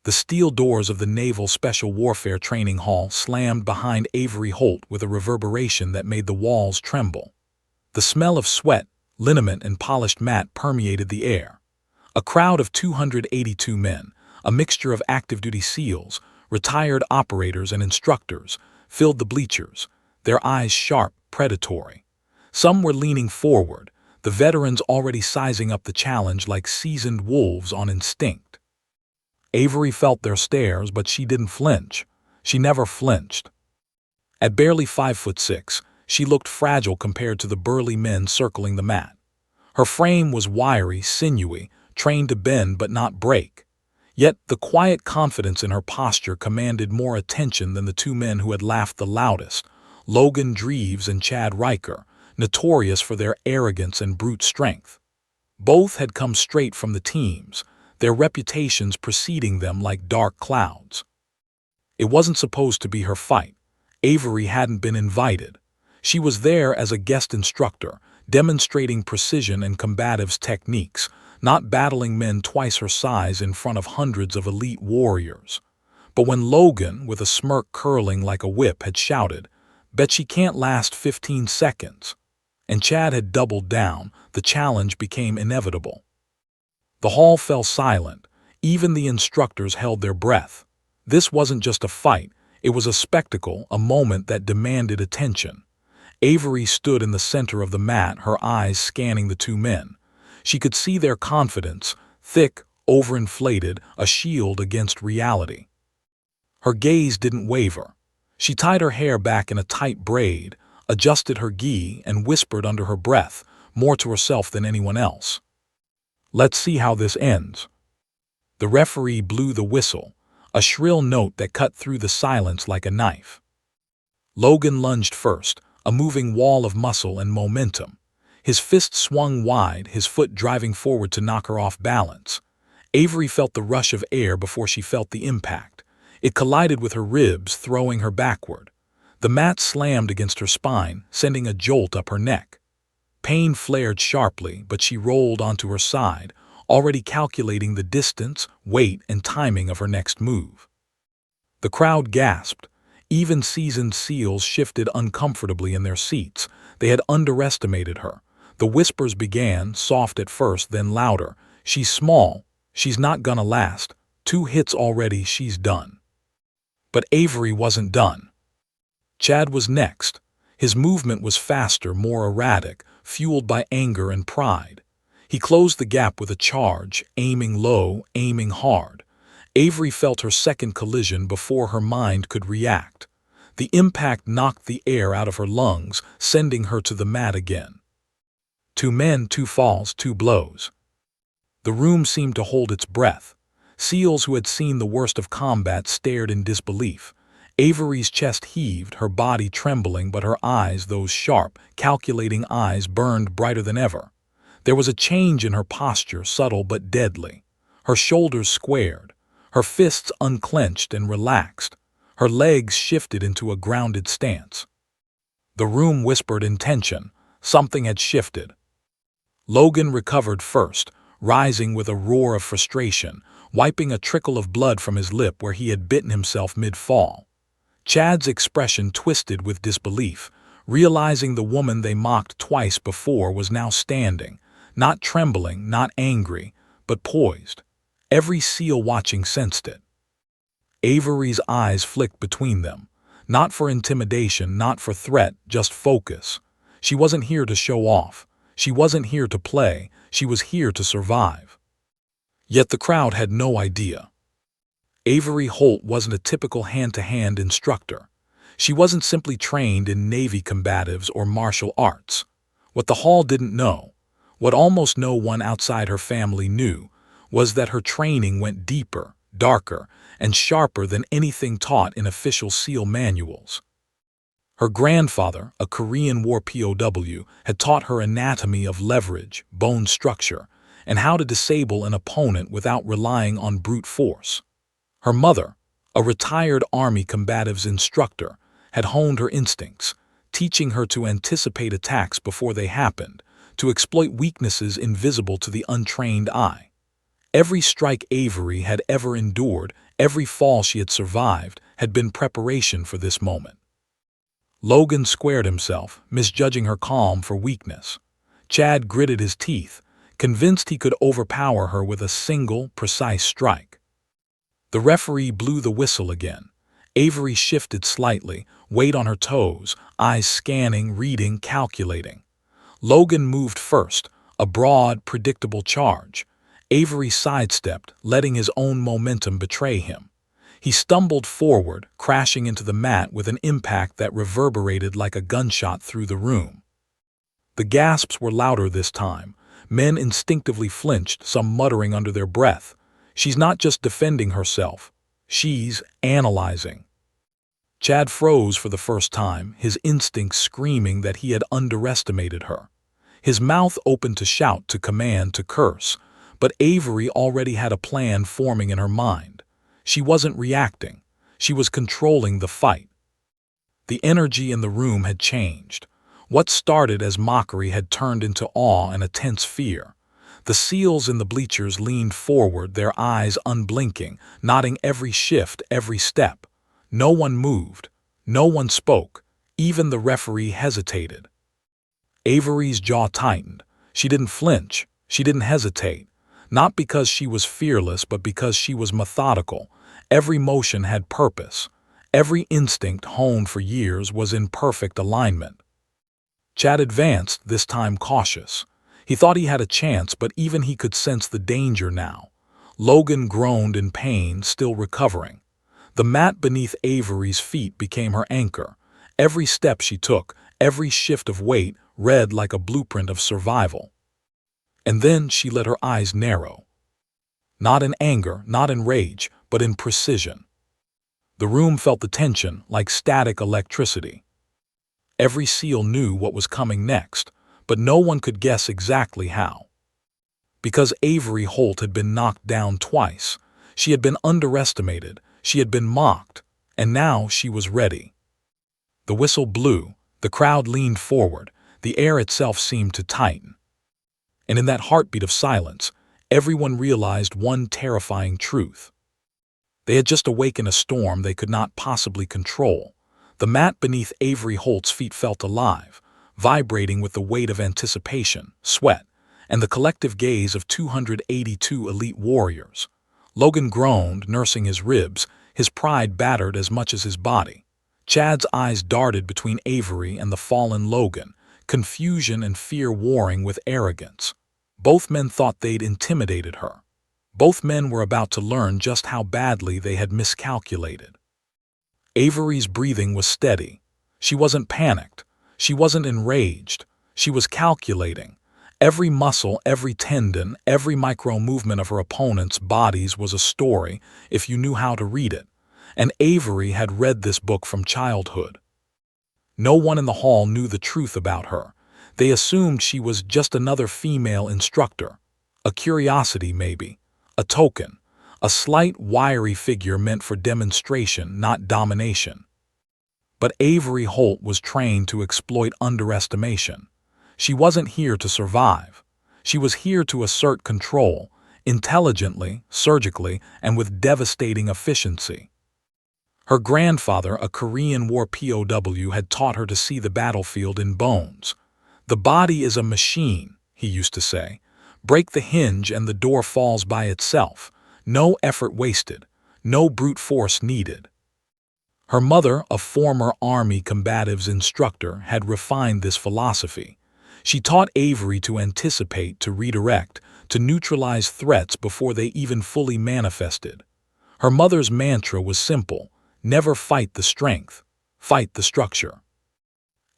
The steel doors of the Naval Special Warfare Training Hall slammed behind Avery Holt with a reverberation that made the walls tremble. The smell of sweat, liniment, and polished mat permeated the air. A crowd of 282 men, a mixture of active-duty SEALs, retired operators, and instructors, filled the bleachers, their eyes sharp, predatory. Some were leaning forward, the veterans already sizing up the challenge like seasoned wolves on instinct. Avery felt their stares, but she didn't flinch. She never flinched. At barely 5'6", she looked fragile compared to the burly men circling the mat. Her frame was wiry, sinewy, trained to bend but not break. Yet the quiet confidence in her posture commanded more attention than the two men who had laughed the loudest, Logan Dreves and Chad Riker, notorious for their arrogance and brute strength. Both had come straight from the teams, their reputations preceding them like dark clouds. It wasn't supposed to be her fight. Avery hadn't been invited. She was there as a guest instructor, demonstrating precision and combatives techniques, not battling men twice her size in front of hundreds of elite warriors. But when Logan, with a smirk curling like a whip, had shouted, "Bet she can't last 15 seconds," and Chad had doubled down, the challenge became inevitable. The hall fell silent. Even the instructors held their breath. This wasn't just a fight. It was a spectacle, a moment that demanded attention. Avery stood in the center of the mat, her eyes scanning the two men. She could see their confidence, thick, overinflated, a shield against reality. Her gaze didn't waver. She tied her hair back in a tight braid, adjusted her gi, and whispered under her breath, more to herself than anyone else. "Let's see how this ends." The referee blew the whistle, a shrill note that cut through the silence like a knife. Logan lunged first, a moving wall of muscle and momentum. His fist swung wide, his foot driving forward to knock her off balance. Avery felt the rush of air before she felt the impact. It collided with her ribs, throwing her backward. The mat slammed against her spine, sending a jolt up her neck. Pain flared sharply, but she rolled onto her side, already calculating the distance, weight, and timing of her next move. The crowd gasped. Even seasoned SEALs shifted uncomfortably in their seats. They had underestimated her. The whispers began, soft at first, then louder. "She's small. She's not gonna last. 2 hits already, she's done." But Avery wasn't done. Chad was next. His movement was faster, more erratic, fueled by anger and pride. He closed the gap with a charge, aiming low, aiming hard. Avery felt her second collision before her mind could react. The impact knocked the air out of her lungs, sending her to the mat again. 2 men, 2 falls, 2 blows. The room seemed to hold its breath. SEALs who had seen the worst of combat stared in disbelief. Avery's chest heaved, her body trembling, but her eyes, those sharp, calculating eyes, burned brighter than ever. There was a change in her posture, subtle but deadly. Her shoulders squared, her fists unclenched and relaxed. Her legs shifted into a grounded stance. The room whispered in tension. Something had shifted. Logan recovered first, rising with a roar of frustration, wiping a trickle of blood from his lip where he had bitten himself mid-fall. Chad's expression twisted with disbelief, realizing the woman they mocked twice before was now standing, not trembling, not angry, but poised. Every SEAL watching sensed it. Avery's eyes flicked between them, not for intimidation, not for threat, just focus. She wasn't here to show off. She wasn't here to play. She was here to survive. Yet the crowd had no idea. Avery Holt wasn't a typical hand-to-hand instructor. She wasn't simply trained in Navy combatives or martial arts. What the hall didn't know, what almost no one outside her family knew, was that her training went deeper, darker, and sharper than anything taught in official SEAL manuals. Her grandfather, a Korean War POW, had taught her anatomy of leverage, bone structure, and how to disable an opponent without relying on brute force. Her mother, a retired Army combatives instructor, had honed her instincts, teaching her to anticipate attacks before they happened, to exploit weaknesses invisible to the untrained eye. Every strike Avery had ever endured, every fall she had survived, had been preparation for this moment. Logan squared himself, misjudging her calm for weakness. Chad gritted his teeth, convinced he could overpower her with a single, precise strike. The referee blew the whistle again. Avery shifted slightly, weight on her toes, eyes scanning, reading, calculating. Logan moved first, a broad, predictable charge. Avery sidestepped, letting his own momentum betray him. He stumbled forward, crashing into the mat with an impact that reverberated like a gunshot through the room. The gasps were louder this time. Men instinctively flinched, some muttering under their breath. She's not just defending herself. She's analyzing. Chad froze for the first time, his instincts screaming that he had underestimated her. His mouth opened to shout, to command, to curse. But Avery already had a plan forming in her mind. She wasn't reacting. She was controlling the fight. The energy in the room had changed. What started as mockery had turned into awe and a tense fear. The SEALs in the bleachers leaned forward, their eyes unblinking, nodding every shift, every step. No one moved. No one spoke. Even the referee hesitated. Avery's jaw tightened. She didn't flinch. She didn't hesitate. Not because she was fearless, but because she was methodical. Every motion had purpose. Every instinct, honed for years, was in perfect alignment. Chad advanced, this time cautious. He thought he had a chance, but even he could sense the danger now. Logan groaned in pain, still recovering. The mat beneath Avery's feet became her anchor. Every step she took, every shift of weight, read like a blueprint of survival. And then she let her eyes narrow. Not in anger, not in rage, but in precision. The room felt the tension, like static electricity. Every SEAL knew what was coming next, but no one could guess exactly how. Because Avery Holt had been knocked down twice, she had been underestimated, she had been mocked, and now she was ready. The whistle blew, the crowd leaned forward, the air itself seemed to tighten. And in that heartbeat of silence, everyone realized one terrifying truth. They had just awakened a storm they could not possibly control. The mat beneath Avery Holt's feet felt alive, vibrating with the weight of anticipation, sweat, and the collective gaze of 282 elite warriors. Logan groaned, nursing his ribs, his pride battered as much as his body. Chad's eyes darted between Avery and the fallen Logan, confusion and fear warring with arrogance. Both men thought they'd intimidated her. Both men were about to learn just how badly they had miscalculated. Avery's breathing was steady. She wasn't panicked. She wasn't enraged. She was calculating. Every muscle, every tendon, every micro-movement of her opponent's bodies was a story if you knew how to read it. And Avery had read this book from childhood. No one in the hall knew the truth about her. They assumed she was just another female instructor. A curiosity, maybe. A token. A slight, wiry figure meant for demonstration, not domination. But Avery Holt was trained to exploit underestimation. She wasn't here to survive. She was here to assert control, intelligently, surgically, and with devastating efficiency. Her grandfather, a Korean War POW, had taught her to see the battlefield in bones. "The body is a machine," he used to say. "Break the hinge and the door falls by itself. No effort wasted. No brute force needed." Her mother, a former Army combatives instructor, had refined this philosophy. She taught Avery to anticipate, to redirect, to neutralize threats before they even fully manifested. Her mother's mantra was simple: never fight the strength, fight the structure.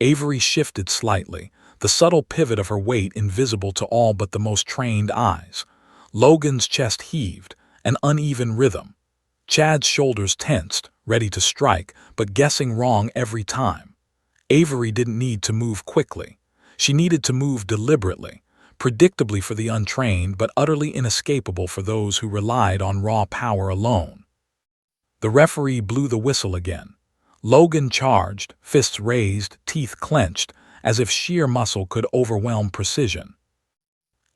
Avery shifted slightly, the subtle pivot of her weight invisible to all but the most trained eyes. Logan's chest heaved, an uneven rhythm. Chad's shoulders tensed, ready to strike, but guessing wrong every time. Avery didn't need to move quickly. She needed to move deliberately, predictably for the untrained, but utterly inescapable for those who relied on raw power alone. The referee blew the whistle again. Logan charged, fists raised, teeth clenched, as if sheer muscle could overwhelm precision.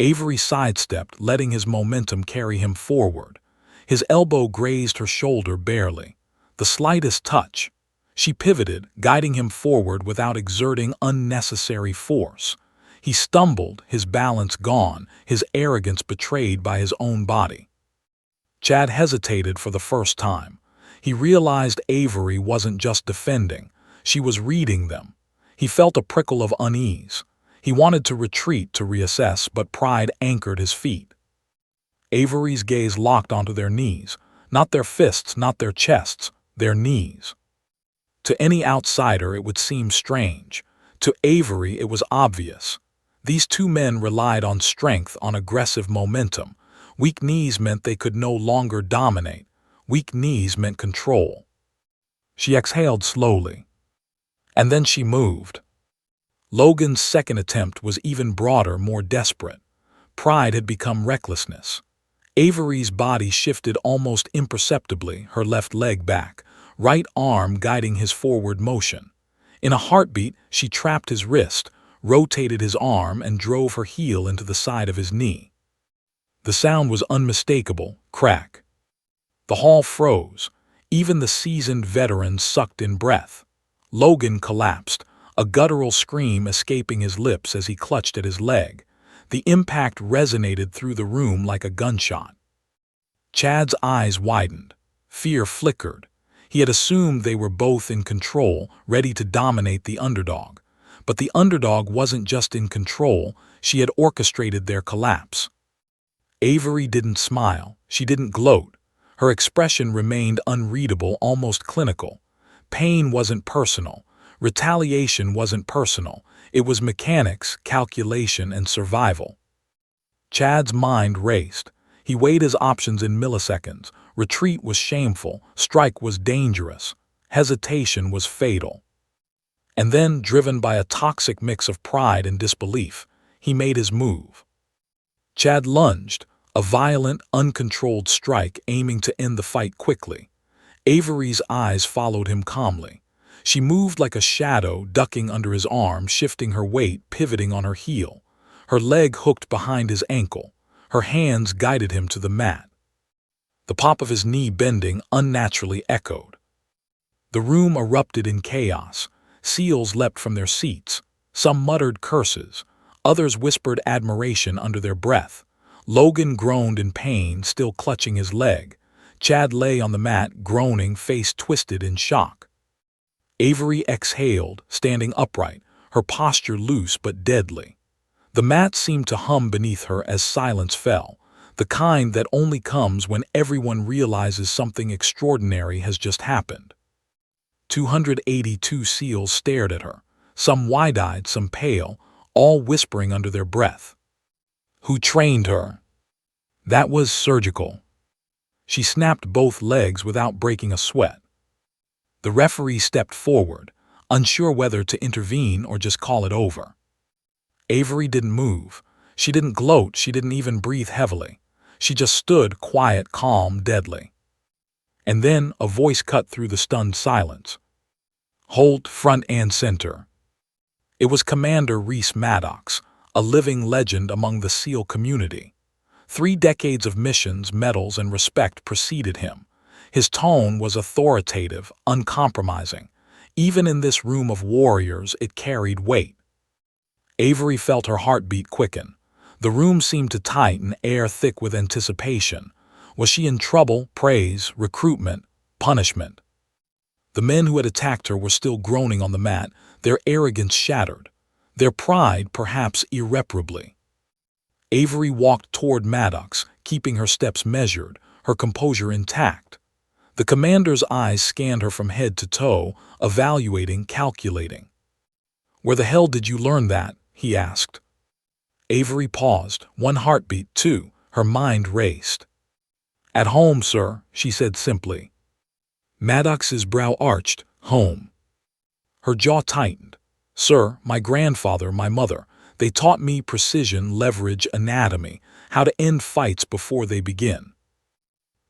Avery sidestepped, letting his momentum carry him forward. His elbow grazed her shoulder barely. The slightest touch. She pivoted, guiding him forward without exerting unnecessary force. He stumbled, his balance gone, his arrogance betrayed by his own body. Chad hesitated for the first time. He realized Avery wasn't just defending. She was reading them. He felt a prickle of unease. He wanted to retreat to reassess, but pride anchored his feet. Avery's gaze locked onto their knees. Not their fists, not their chests, their knees. To any outsider it would seem strange. To Avery it was obvious. These two men relied on strength, on aggressive momentum. Weak knees meant they could no longer dominate. Weak knees meant control. She exhaled slowly. And then she moved. Logan's second attempt was even broader, more desperate. Pride had become recklessness. Avery's body shifted almost imperceptibly, her left leg back, right arm guiding his forward motion. In a heartbeat, she trapped his wrist, rotated his arm, and drove her heel into the side of his knee. The sound was unmistakable, crack. The hall froze. Even the seasoned veterans sucked in breath. Logan collapsed, a guttural scream escaping his lips as he clutched at his leg. The impact resonated through the room like a gunshot. Chad's eyes widened. Fear flickered. He had assumed they were both in control, ready to dominate the underdog. But the underdog wasn't just in control, she had orchestrated their collapse. Avery didn't smile. She didn't gloat. Her expression remained unreadable, almost clinical. Pain wasn't personal. Retaliation wasn't personal. It was mechanics, calculation, and survival. Chad's mind raced. He weighed his options in milliseconds. Retreat was shameful. Strike was dangerous. Hesitation was fatal. And then, driven by a toxic mix of pride and disbelief, he made his move. Chad lunged, a violent, uncontrolled strike aiming to end the fight quickly. Avery's eyes followed him calmly. She moved like a shadow, ducking under his arm, shifting her weight, pivoting on her heel. Her leg hooked behind his ankle. Her hands guided him to the mat. The pop of his knee bending unnaturally echoed. The room erupted in chaos. SEALs leapt from their seats. Some muttered curses. Others whispered admiration under their breath. Logan groaned in pain, still clutching his leg. Chad lay on the mat, groaning, face twisted in shock. Avery exhaled, standing upright, her posture loose but deadly. The mat seemed to hum beneath her as silence fell, the kind that only comes when everyone realizes something extraordinary has just happened. 282 SEALs stared at her, some wide-eyed, some pale, all whispering under their breath. Who trained her? That was surgical. She snapped both legs without breaking a sweat. The referee stepped forward, unsure whether to intervene or just call it over. Avery didn't move. She didn't gloat, she didn't even breathe heavily. She just stood, quiet, calm, deadly. And then a voice cut through the stunned silence. Hold, front and center. It was Commander Reese Maddox, a living legend among the SEAL community. 3 decades of missions, medals, and respect preceded him. His tone was authoritative, uncompromising. Even in this room of warriors, it carried weight. Avery felt her heartbeat quicken. The room seemed to tighten, air thick with anticipation. Was she in trouble? Praise, recruitment, punishment? The men who had attacked her were still groaning on the mat, their arrogance shattered, their pride perhaps irreparably. Avery walked toward Maddox, keeping her steps measured, her composure intact. The commander's eyes scanned her from head to toe, evaluating, calculating. Where the hell did you learn that? He asked. Avery paused, one heartbeat, two, her mind raced. At home, sir, she said simply. Maddox's brow arched, home. Her jaw tightened. Sir, my grandfather, my mother, they taught me precision, leverage, anatomy, how to end fights before they begin.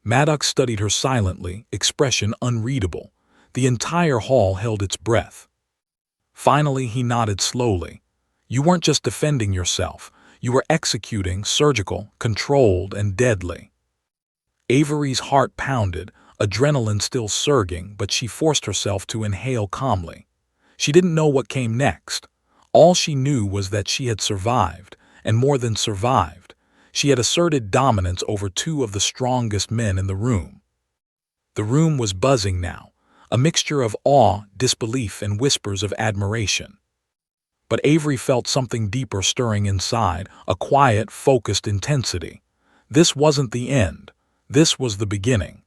Maddox studied her silently, expression unreadable. The entire hall held its breath. Finally, he nodded slowly. You weren't just defending yourself. You were executing, surgical, controlled, and deadly. Avery's heart pounded, adrenaline still surging, but she forced herself to inhale calmly. She didn't know what came next. All she knew was that she had survived, and more than survived, she had asserted dominance over two of the strongest men in the room. The room was buzzing now, a mixture of awe, disbelief, and whispers of admiration. But Avery felt something deeper stirring inside, a quiet, focused intensity. This wasn't the end. This was the beginning.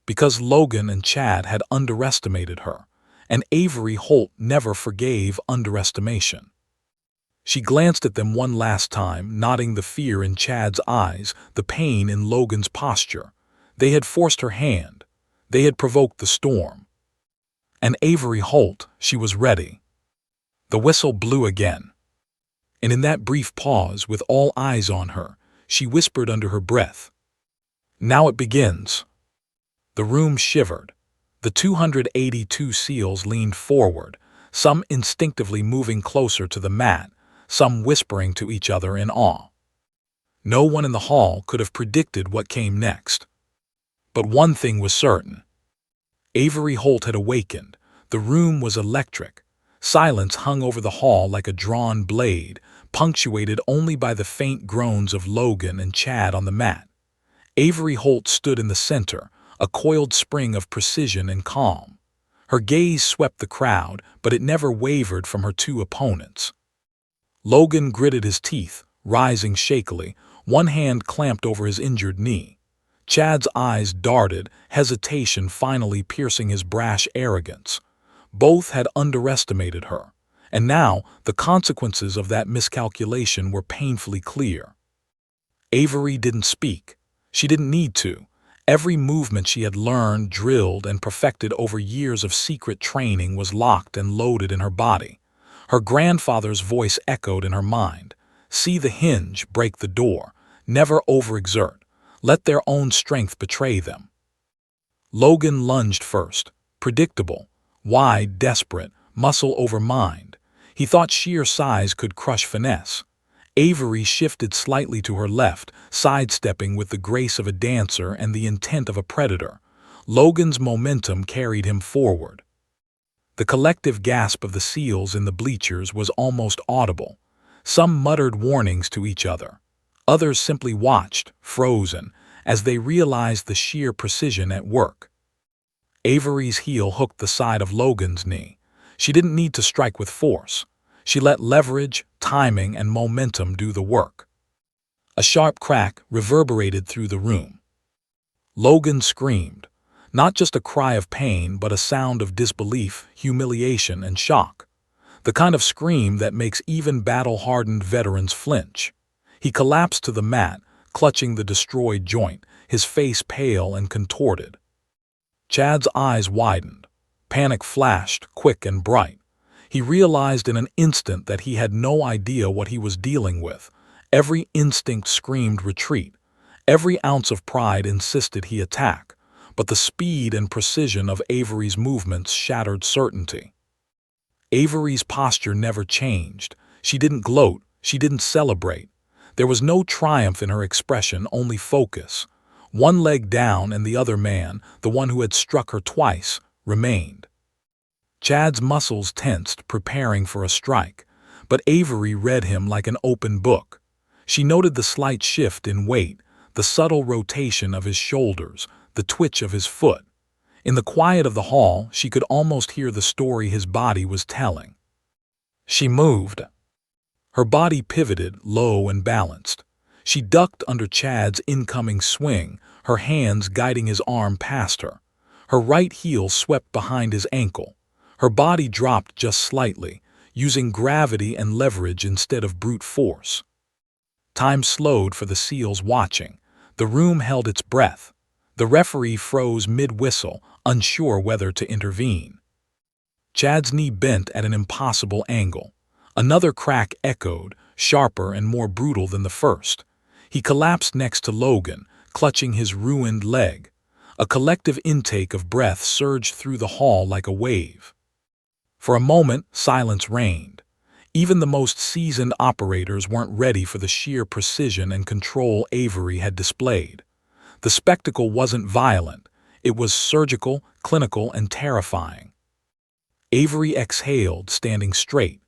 Because Logan and Chad had underestimated her, and Avery Holt never forgave underestimation. She glanced at them one last time, noting the fear in Chad's eyes, the pain in Logan's posture. They had forced her hand. They had provoked the storm. And Avery Holt, she was ready. The whistle blew again. And in that brief pause, with all eyes on her, she whispered under her breath, "Now it begins." The room shivered. The 282 SEALs leaned forward, some instinctively moving closer to the mat, some whispering to each other in awe. No one in the hall could have predicted what came next. But one thing was certain. Avery Holt had awakened. The room was electric. Silence hung over the hall like a drawn blade, punctuated only by the faint groans of Logan and Chad on the mat. Avery Holt stood in the center, a coiled spring of precision and calm. Her gaze swept the crowd, but it never wavered from her two opponents. Logan gritted his teeth, rising shakily, one hand clamped over his injured knee. Chad's eyes darted, hesitation finally piercing his brash arrogance. Both had underestimated her, and now the consequences of that miscalculation were painfully clear. Avery didn't speak. She didn't need to. Every movement she had learned, drilled, and perfected over years of secret training was locked and loaded in her body. Her grandfather's voice echoed in her mind. See the hinge, break the door. Never overexert. Let their own strength betray them. Logan lunged first, predictable, wide, desperate, muscle over mind. He thought sheer size could crush finesse. Avery shifted slightly to her left, sidestepping with the grace of a dancer and the intent of a predator. Logan's momentum carried him forward. The collective gasp of the SEALs in the bleachers was almost audible. Some muttered warnings to each other. Others simply watched, frozen, as they realized the sheer precision at work. Avery's heel hooked the side of Logan's knee. She didn't need to strike with force. She let leverage, timing, and momentum do the work. A sharp crack reverberated through the room. Logan screamed, not just a cry of pain, but a sound of disbelief, humiliation, and shock. The kind of scream that makes even battle-hardened veterans flinch. He collapsed to the mat, clutching the destroyed joint, his face pale and contorted. Chad's eyes widened. Panic flashed, quick and bright. He realized in an instant that he had no idea what he was dealing with. Every instinct screamed retreat. Every ounce of pride insisted he attack. But the speed and precision of Avery's movements shattered certainty. Avery's posture never changed. She didn't gloat. She didn't celebrate. There was no triumph in her expression, only focus. One leg down and the other man, the one who had struck her twice, remained. Chad's muscles tensed, preparing for a strike, but Avery read him like an open book. She noted the slight shift in weight, the subtle rotation of his shoulders, the twitch of his foot. In the quiet of the hall, she could almost hear the story his body was telling. She moved. Her body pivoted, low and balanced. She ducked under Chad's incoming swing, her hands guiding his arm past her. Her right heel swept behind his ankle. Her body dropped just slightly, using gravity and leverage instead of brute force. Time slowed for the SEALs watching. The room held its breath. The referee froze mid-whistle, unsure whether to intervene. Chad's knee bent at an impossible angle. Another crack echoed, sharper and more brutal than the first. He collapsed next to Logan, clutching his ruined leg. A collective intake of breath surged through the hall like a wave. For a moment, silence reigned. Even the most seasoned operators weren't ready for the sheer precision and control Avery had displayed. The spectacle wasn't violent. It was surgical, clinical, and terrifying. Avery exhaled, standing straight.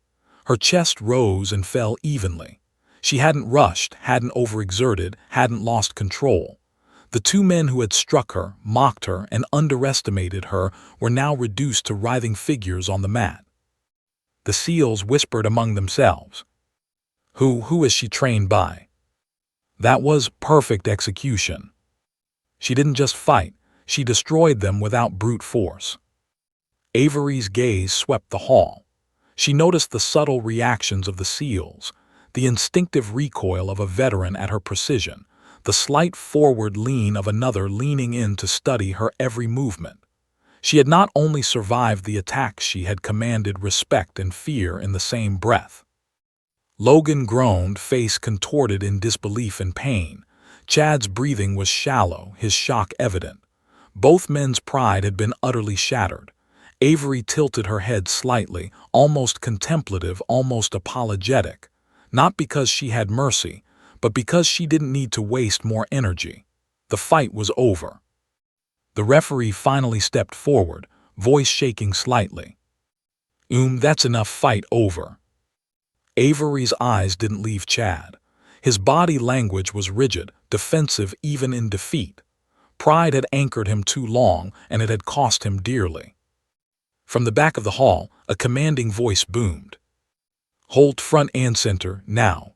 Her chest rose and fell evenly. She hadn't rushed, hadn't overexerted, hadn't lost control. The two men who had struck her, mocked her, and underestimated her were now reduced to writhing figures on the mat. The SEALs whispered among themselves. Who is she trained by? That was perfect execution. She didn't just fight, she destroyed them without brute force. Avery's gaze swept the hall. She noticed the subtle reactions of the SEALs, the instinctive recoil of a veteran at her precision, the slight forward lean of another leaning in to study her every movement. She had not only survived the attacks, she had commanded respect and fear in the same breath. Logan groaned, face contorted in disbelief and pain. Chad's breathing was shallow, his shock evident. Both men's pride had been utterly shattered. Avery tilted her head slightly, almost contemplative, almost apologetic. Not because she had mercy, but because she didn't need to waste more energy. The fight was over. The referee finally stepped forward, voice shaking slightly. That's enough, fight over." Avery's eyes didn't leave Chad. His body language was rigid, defensive even in defeat. Pride had anchored him too long, and it had cost him dearly. From the back of the hall, a commanding voice boomed. "Hold front and center, now."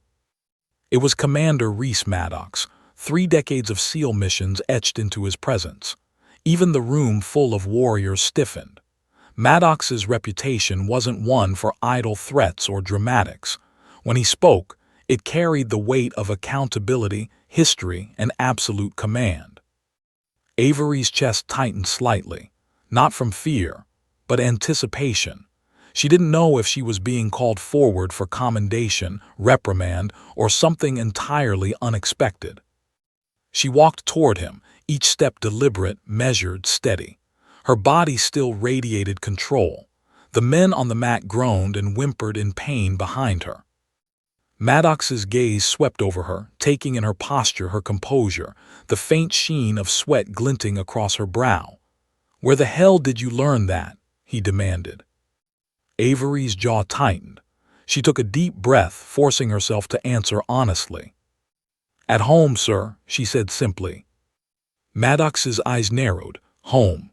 It was Commander Reese Maddox, 3 decades of SEAL missions etched into his presence. Even the room full of warriors stiffened. Maddox's reputation wasn't one for idle threats or dramatics. When he spoke, it carried the weight of accountability, history, and absolute command. Avery's chest tightened slightly, not from fear, but anticipation. She didn't know if she was being called forward for commendation, reprimand, or something entirely unexpected. She walked toward him, each step deliberate, measured, steady. Her body still radiated control. The men on the mat groaned and whimpered in pain behind her. Maddox's gaze swept over her, taking in her posture, her composure, the faint sheen of sweat glinting across her brow. "Where the hell did you learn that?" he demanded. Avery's jaw tightened. She took a deep breath, forcing herself to answer honestly. "At home, sir," she said simply. Maddox's eyes narrowed. "Home."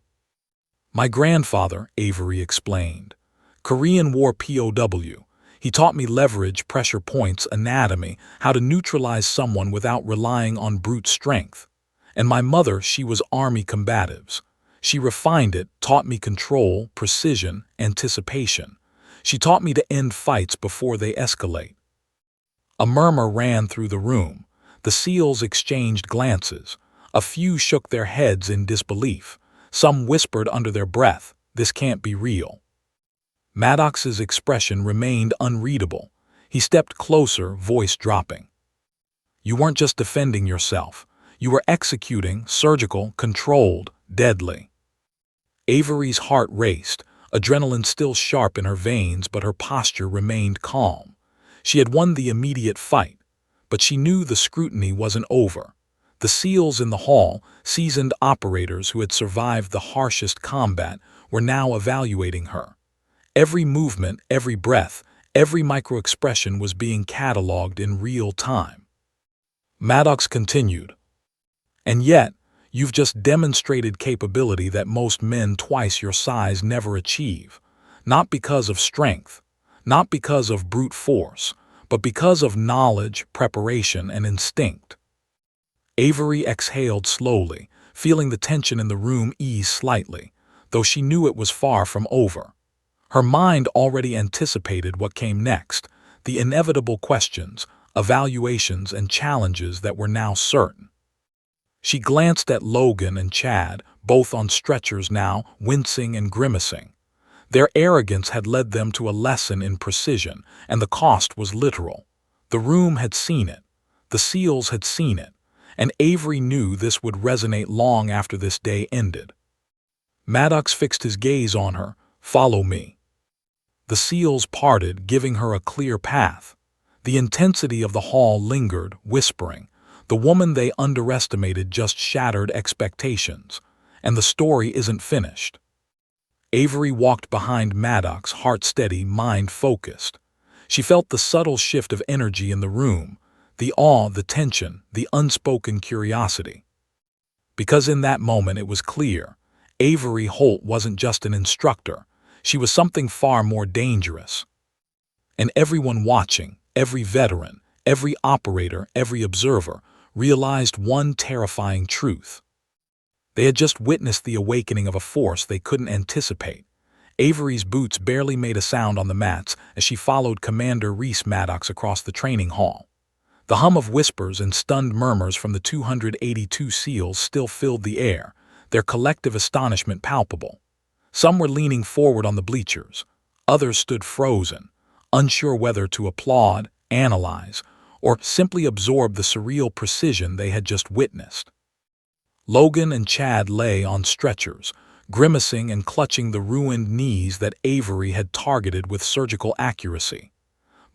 "My grandfather," Avery explained. "Korean War POW. He taught me leverage, pressure points, anatomy, how to neutralize someone without relying on brute strength. And my mother, she was Army combatives. She refined it, taught me control, precision, anticipation. She taught me to end fights before they escalate." A murmur ran through the room. The SEALs exchanged glances. A few shook their heads in disbelief. Some whispered under their breath, "This can't be real." Maddox's expression remained unreadable. He stepped closer, voice dropping. "You weren't just defending yourself. You were executing, surgical, controlled, deadly." Avery's heart raced, adrenaline still sharp in her veins, but her posture remained calm. She had won the immediate fight, but she knew the scrutiny wasn't over. The SEALs in the hall, seasoned operators who had survived the harshest combat, were now evaluating her. Every movement, every breath, every micro-expression was being cataloged in real time. Maddox continued, "And yet, you've just demonstrated capability that most men twice your size never achieve. Not because of strength, not because of brute force, but because of knowledge, preparation, and instinct." Avery exhaled slowly, feeling the tension in the room ease slightly, though she knew it was far from over. Her mind already anticipated what came next, the inevitable questions, evaluations, and challenges that were now certain. She glanced at Logan and Chad, both on stretchers now, wincing and grimacing. Their arrogance had led them to a lesson in precision, and the cost was literal. The room had seen it. The SEALs had seen it. And Avery knew this would resonate long after this day ended. Maddox fixed his gaze on her. "Follow me." The seals parted, giving her a clear path. The intensity of the hall lingered, whispering, "The woman they underestimated just shattered expectations, and the story isn't finished." Avery walked behind Maddox, heart steady, mind focused. She felt the subtle shift of energy in the room, the awe, the tension, the unspoken curiosity. Because in that moment it was clear, Avery Holt wasn't just an instructor, she was something far more dangerous. And everyone watching, every veteran, every operator, every observer, realized one terrifying truth. They had just witnessed the awakening of a force they couldn't anticipate. Avery's boots barely made a sound on the mats as she followed Commander Reese Maddox across the training hall. The hum of whispers and stunned murmurs from the 282 SEALs still filled the air, their collective astonishment palpable. Some were leaning forward on the bleachers. Others stood frozen, unsure whether to applaud, analyze, or simply absorb the surreal precision they had just witnessed. Logan and Chad lay on stretchers, grimacing and clutching the ruined knees that Avery had targeted with surgical accuracy.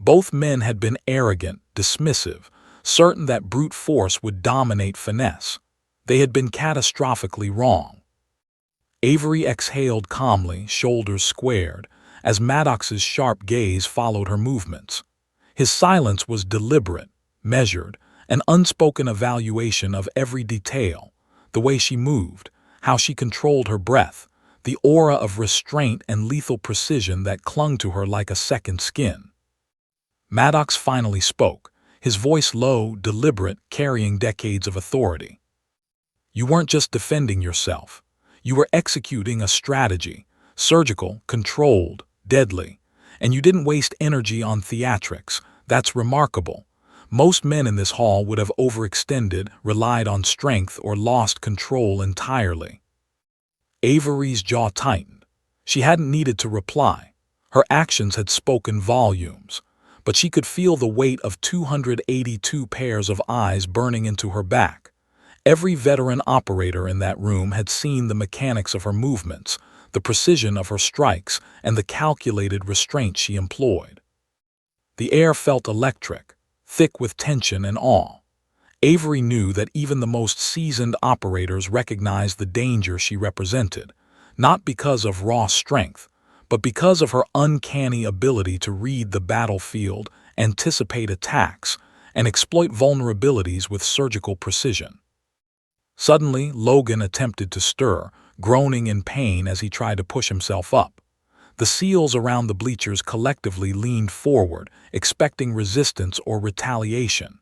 Both men had been arrogant, dismissive, certain that brute force would dominate finesse. They had been catastrophically wrong. Avery exhaled calmly, shoulders squared, as Maddox's sharp gaze followed her movements. His silence was deliberate, measured, an unspoken evaluation of every detail, the way she moved, how she controlled her breath, the aura of restraint and lethal precision that clung to her like a second skin. Maddox finally spoke, his voice low, deliberate, carrying decades of authority. "You weren't just defending yourself. You were executing a strategy, surgical, controlled, deadly. And you didn't waste energy on theatrics. That's remarkable. Most men in this hall would have overextended, relied on strength, or lost control entirely." Avery's jaw tightened. She hadn't needed to reply. Her actions had spoken volumes. But she could feel the weight of 282 pairs of eyes burning into her back. Every veteran operator in that room had seen the mechanics of her movements, the precision of her strikes, and the calculated restraint she employed. The air felt electric, thick with tension and awe. Avery knew that even the most seasoned operators recognized the danger she represented, not because of raw strength, but because of her uncanny ability to read the battlefield, anticipate attacks, and exploit vulnerabilities with surgical precision. Suddenly, Logan attempted to stir, groaning in pain as he tried to push himself up. The SEALs around the bleachers collectively leaned forward, expecting resistance or retaliation.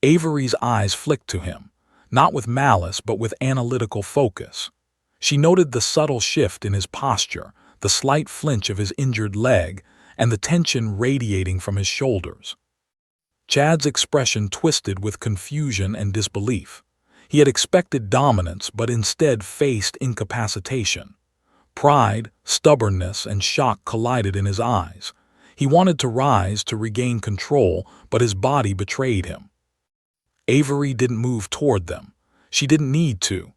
Avery's eyes flicked to him, not with malice but with analytical focus. She noted the subtle shift in his posture, the slight flinch of his injured leg, and the tension radiating from his shoulders. Chad's expression twisted with confusion and disbelief. He had expected dominance but instead faced incapacitation. Pride, stubbornness, and shock collided in his eyes. He wanted to rise to regain control, but his body betrayed him. Avery didn't move toward them. She didn't need to.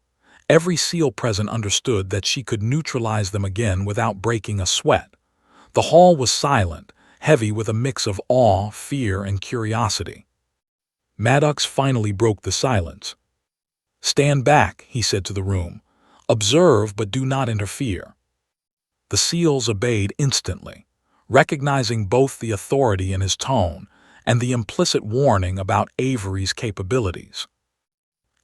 Every SEAL present understood that she could neutralize them again without breaking a sweat. The hall was silent, heavy with a mix of awe, fear, and curiosity. Maddox finally broke the silence. "Stand back," he said to the room. "Observe, but do not interfere." The SEALs obeyed instantly, recognizing both the authority in his tone and the implicit warning about Avery's capabilities.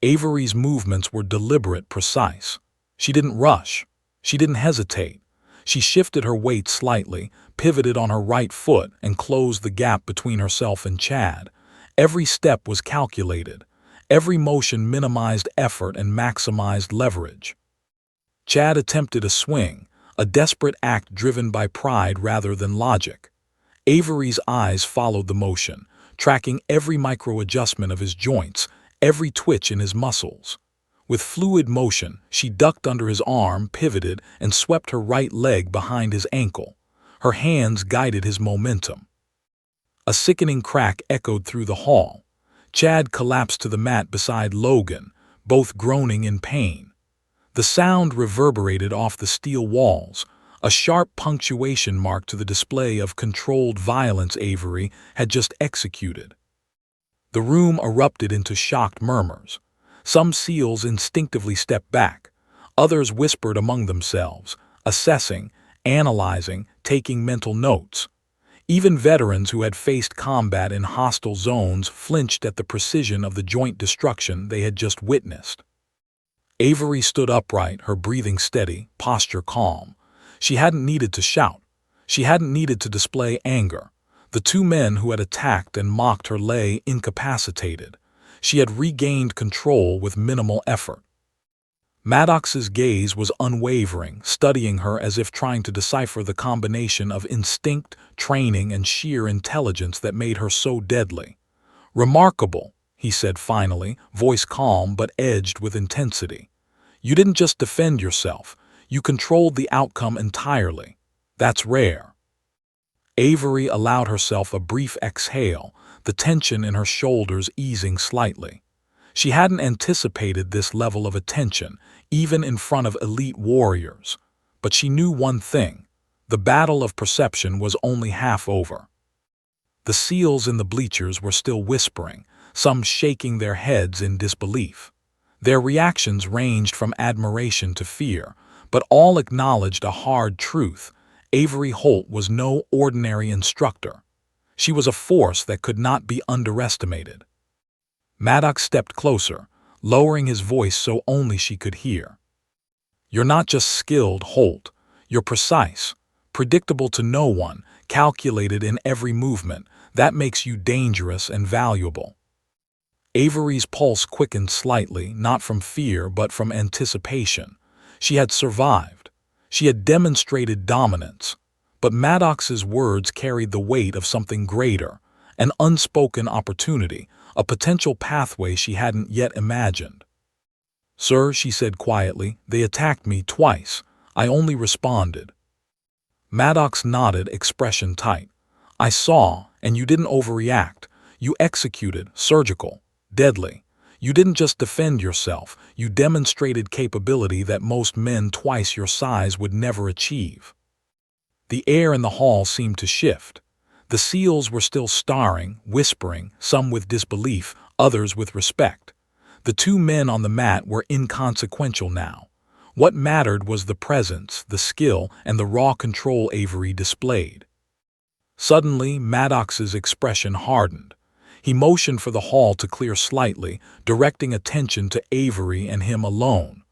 Avery's movements were deliberate, precise. She didn't rush. She didn't hesitate. She shifted her weight slightly, pivoted on her right foot, and closed the gap between herself and Chad. Every step was calculated. Every motion minimized effort and maximized leverage. Chad attempted a swing, a desperate act driven by pride rather than logic. Avery's eyes followed the motion, tracking every micro-adjustment of his joints, every twitch in his muscles. With fluid motion, she ducked under his arm, pivoted, and swept her right leg behind his ankle. Her hands guided his momentum. A sickening crack echoed through the hall. Chad collapsed to the mat beside Logan, both groaning in pain. The sound reverberated off the steel walls, a sharp punctuation mark to the display of controlled violence Avery had just executed. The room erupted into shocked murmurs. Some SEALs instinctively stepped back. Others whispered among themselves, assessing, analyzing, taking mental notes. Even veterans who had faced combat in hostile zones flinched at the precision of the joint destruction they had just witnessed. Avery stood upright, her breathing steady, posture calm. She hadn't needed to shout. She hadn't needed to display anger. The two men who had attacked and mocked her lay incapacitated. She had regained control with minimal effort. Maddox's gaze was unwavering, studying her as if trying to decipher the combination of instinct, training, and sheer intelligence that made her so deadly. "Remarkable," he said finally, voice calm but edged with intensity. "You didn't just defend yourself, you controlled the outcome entirely. That's rare." Avery allowed herself a brief exhale, the tension in her shoulders easing slightly. She hadn't anticipated this level of attention, even in front of elite warriors. But she knew one thing: the battle of perception was only half over. The SEALs in the bleachers were still whispering, some shaking their heads in disbelief. Their reactions ranged from admiration to fear, but all acknowledged a hard truth: Avery Holt was no ordinary instructor. She was a force that could not be underestimated. Maddox stepped closer, lowering his voice so only she could hear. "You're not just skilled, Holt. You're precise, predictable to no one, calculated in every movement. That makes you dangerous and valuable." Avery's pulse quickened slightly, not from fear but from anticipation. She had survived. She had demonstrated dominance. But Maddox's words carried the weight of something greater, an unspoken opportunity, a potential pathway she hadn't yet imagined. "Sir," she said quietly, "they attacked me twice. I only responded." Maddox nodded, expression tight. "I saw, and you didn't overreact. You executed, surgical, deadly. You didn't just defend yourself, you demonstrated capability that most men twice your size would never achieve." The air in the hall seemed to shift. The SEALs were still staring, whispering, some with disbelief, others with respect. The two men on the mat were inconsequential now. What mattered was the presence, the skill, and the raw control Avery displayed. Suddenly, Maddox's expression hardened. He motioned for the hall to clear slightly, directing attention to Avery and him alone.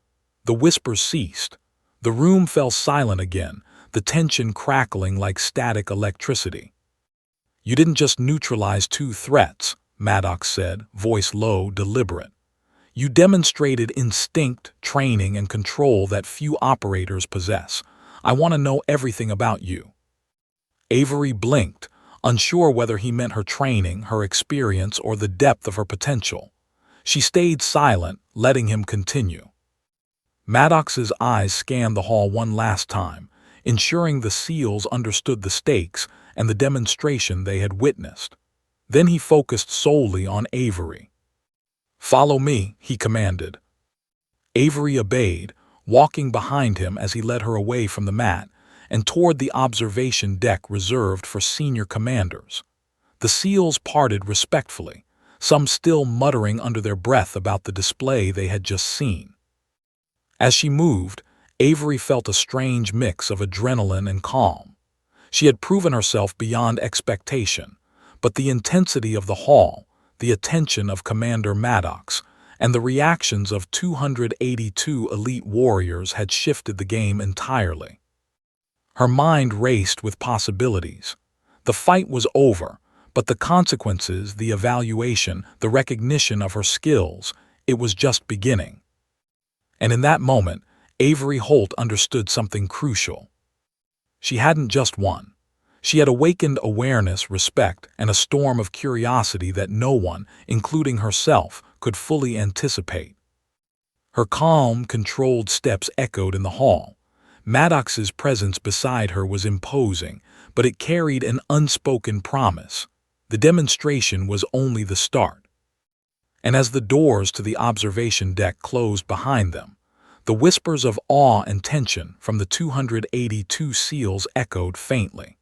The whispers ceased. The room fell silent again, the tension crackling like static electricity. "You didn't just neutralize two threats," Maddox said, voice low, deliberate. "You demonstrated instinct, training, and control that few operators possess. I want to know everything about you." Avery blinked, unsure whether he meant her training, her experience, or the depth of her potential. She stayed silent, letting him continue. Maddox's eyes scanned the hall one last time, ensuring the SEALs understood the stakes and the demonstration they had witnessed. Then he focused solely on Avery. "Follow me," he commanded. Avery obeyed, walking behind him as he led her away from the mat and toward the observation deck reserved for senior commanders. The SEALs parted respectfully, some still muttering under their breath about the display they had just seen. As she moved, Avery felt a strange mix of adrenaline and calm. She had proven herself beyond expectation, but the intensity of the hall, the attention of Commander Maddox, and the reactions of 282 elite warriors had shifted the game entirely. Her mind raced with possibilities. The fight was over, but the consequences, the evaluation, the recognition of her skills, it was just beginning. And in that moment, Avery Holt understood something crucial. She hadn't just won. She had awakened awareness, respect, and a storm of curiosity that no one, including herself, could fully anticipate. Her calm, controlled steps echoed in the hall. Maddox's presence beside her was imposing, but it carried an unspoken promise. The demonstration was only the start. And as the doors to the observation deck closed behind them, The whispers of awe and tension from the 282 seals echoed faintly.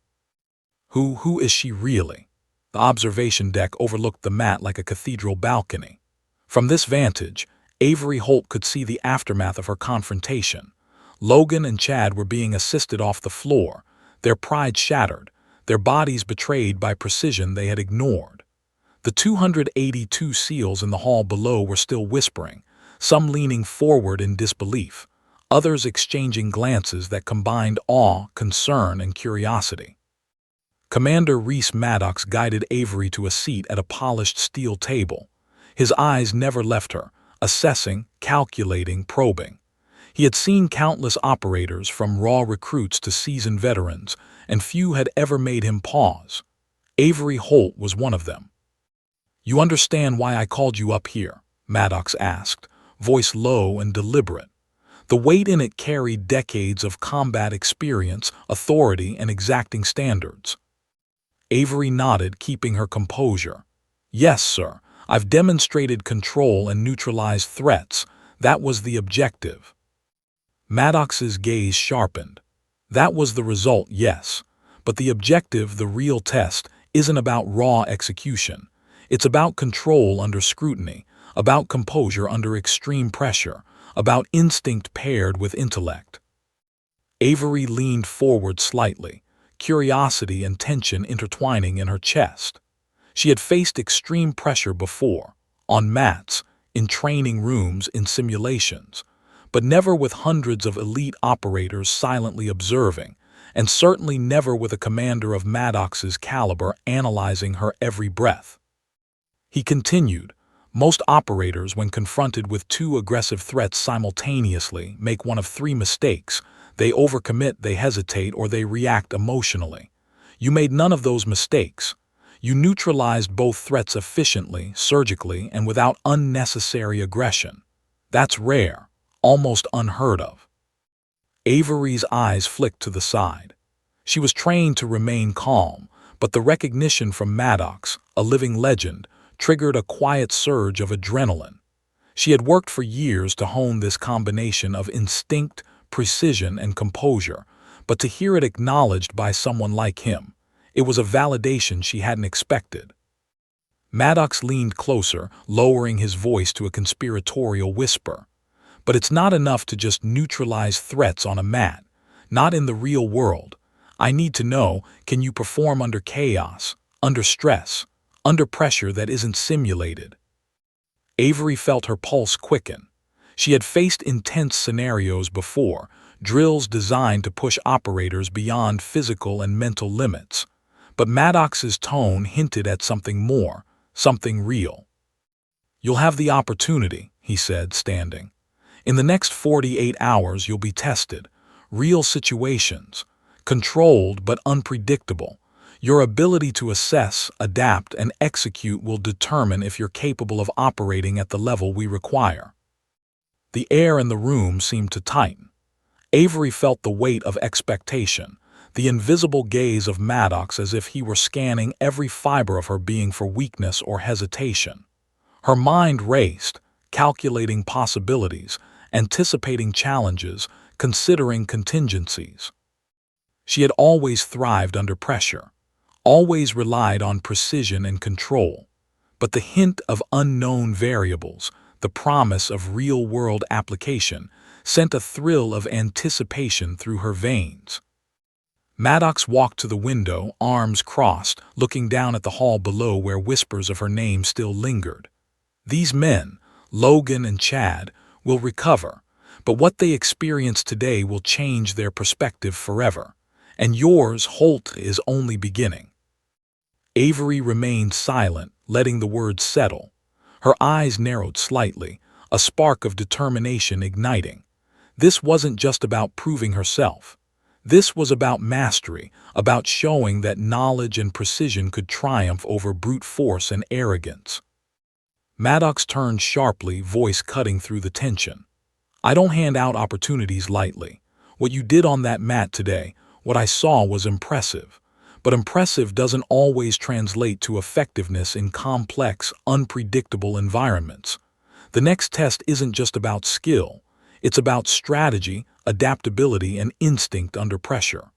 Who is she really? The observation deck overlooked the mat like a cathedral balcony. From this vantage, Avery Holt could see the aftermath of her confrontation. Logan and Chad were being assisted off the floor, their pride shattered, their bodies betrayed by precision they had ignored. The 282 seals in the hall below were still whispering, some leaning forward in disbelief, others exchanging glances that combined awe, concern, and curiosity. Commander Reese Maddox guided Avery to a seat at a polished steel table. His eyes never left her, assessing, calculating, probing. He had seen countless operators, from raw recruits to seasoned veterans, and few had ever made him pause. Avery Holt was one of them. "You understand why I called you up here?" Maddox asked, voice low and deliberate. The weight in it carried decades of combat experience, authority, and exacting standards. Avery nodded, keeping her composure. "Yes, sir. I've demonstrated control and neutralized threats. That was the objective." Maddox's gaze sharpened. "That was the result, yes. But the objective, the real test, isn't about raw execution. It's about control under scrutiny, about composure under extreme pressure, about instinct paired with intellect." Avery leaned forward slightly, curiosity and tension intertwining in her chest. She had faced extreme pressure before, on mats, in training rooms, in simulations, but never with hundreds of elite operators silently observing, and certainly never with a commander of Maddox's caliber analyzing her every breath. He continued, "Most operators, when confronted with two aggressive threats simultaneously, make one of three mistakes. They overcommit, they hesitate, or they react emotionally. You made none of those mistakes. You neutralized both threats efficiently, surgically, and without unnecessary aggression. That's rare, almost unheard of." Avery's eyes flicked to the side. She was trained to remain calm, but the recognition from Maddox, a living legend, triggered a quiet surge of adrenaline. She had worked for years to hone this combination of instinct, precision, and composure, but to hear it acknowledged by someone like him, it was a validation she hadn't expected. Maddox leaned closer, lowering his voice to a conspiratorial whisper. "But it's not enough to just neutralize threats on a mat. Not in the real world. I need to know, can you perform under chaos, under stress, under pressure that isn't simulated?" Avery felt her pulse quicken. She had faced intense scenarios before, drills designed to push operators beyond physical and mental limits. But Maddox's tone hinted at something more, something real. "You'll have the opportunity," he said, standing. "In the next 48 hours you'll be tested. Real situations. Controlled but unpredictable. Your ability to assess, adapt, and execute will determine if you're capable of operating at the level we require." The air in the room seemed to tighten. Avery felt the weight of expectation, the invisible gaze of Maddox, as if he were scanning every fiber of her being for weakness or hesitation. Her mind raced, calculating possibilities, anticipating challenges, considering contingencies. She had always thrived under pressure, always relied on precision and control, but the hint of unknown variables, the promise of real-world application, sent a thrill of anticipation through her veins. Maddox walked to the window, arms crossed, looking down at the hall below where whispers of her name still lingered. "These men, Logan and Chad, will recover, but what they experience today will change their perspective forever. And yours, Holt, is only beginning." Avery remained silent, letting the words settle. Her eyes narrowed slightly, a spark of determination igniting. This wasn't just about proving herself. This was about mastery, about showing that knowledge and precision could triumph over brute force and arrogance. Maddox turned sharply, voice cutting through the tension. "I don't hand out opportunities lightly. What you did on that mat today, what I saw, was impressive. But impressive doesn't always translate to effectiveness in complex, unpredictable environments. The next test isn't just about skill. It's about strategy, adaptability, and instinct under pressure.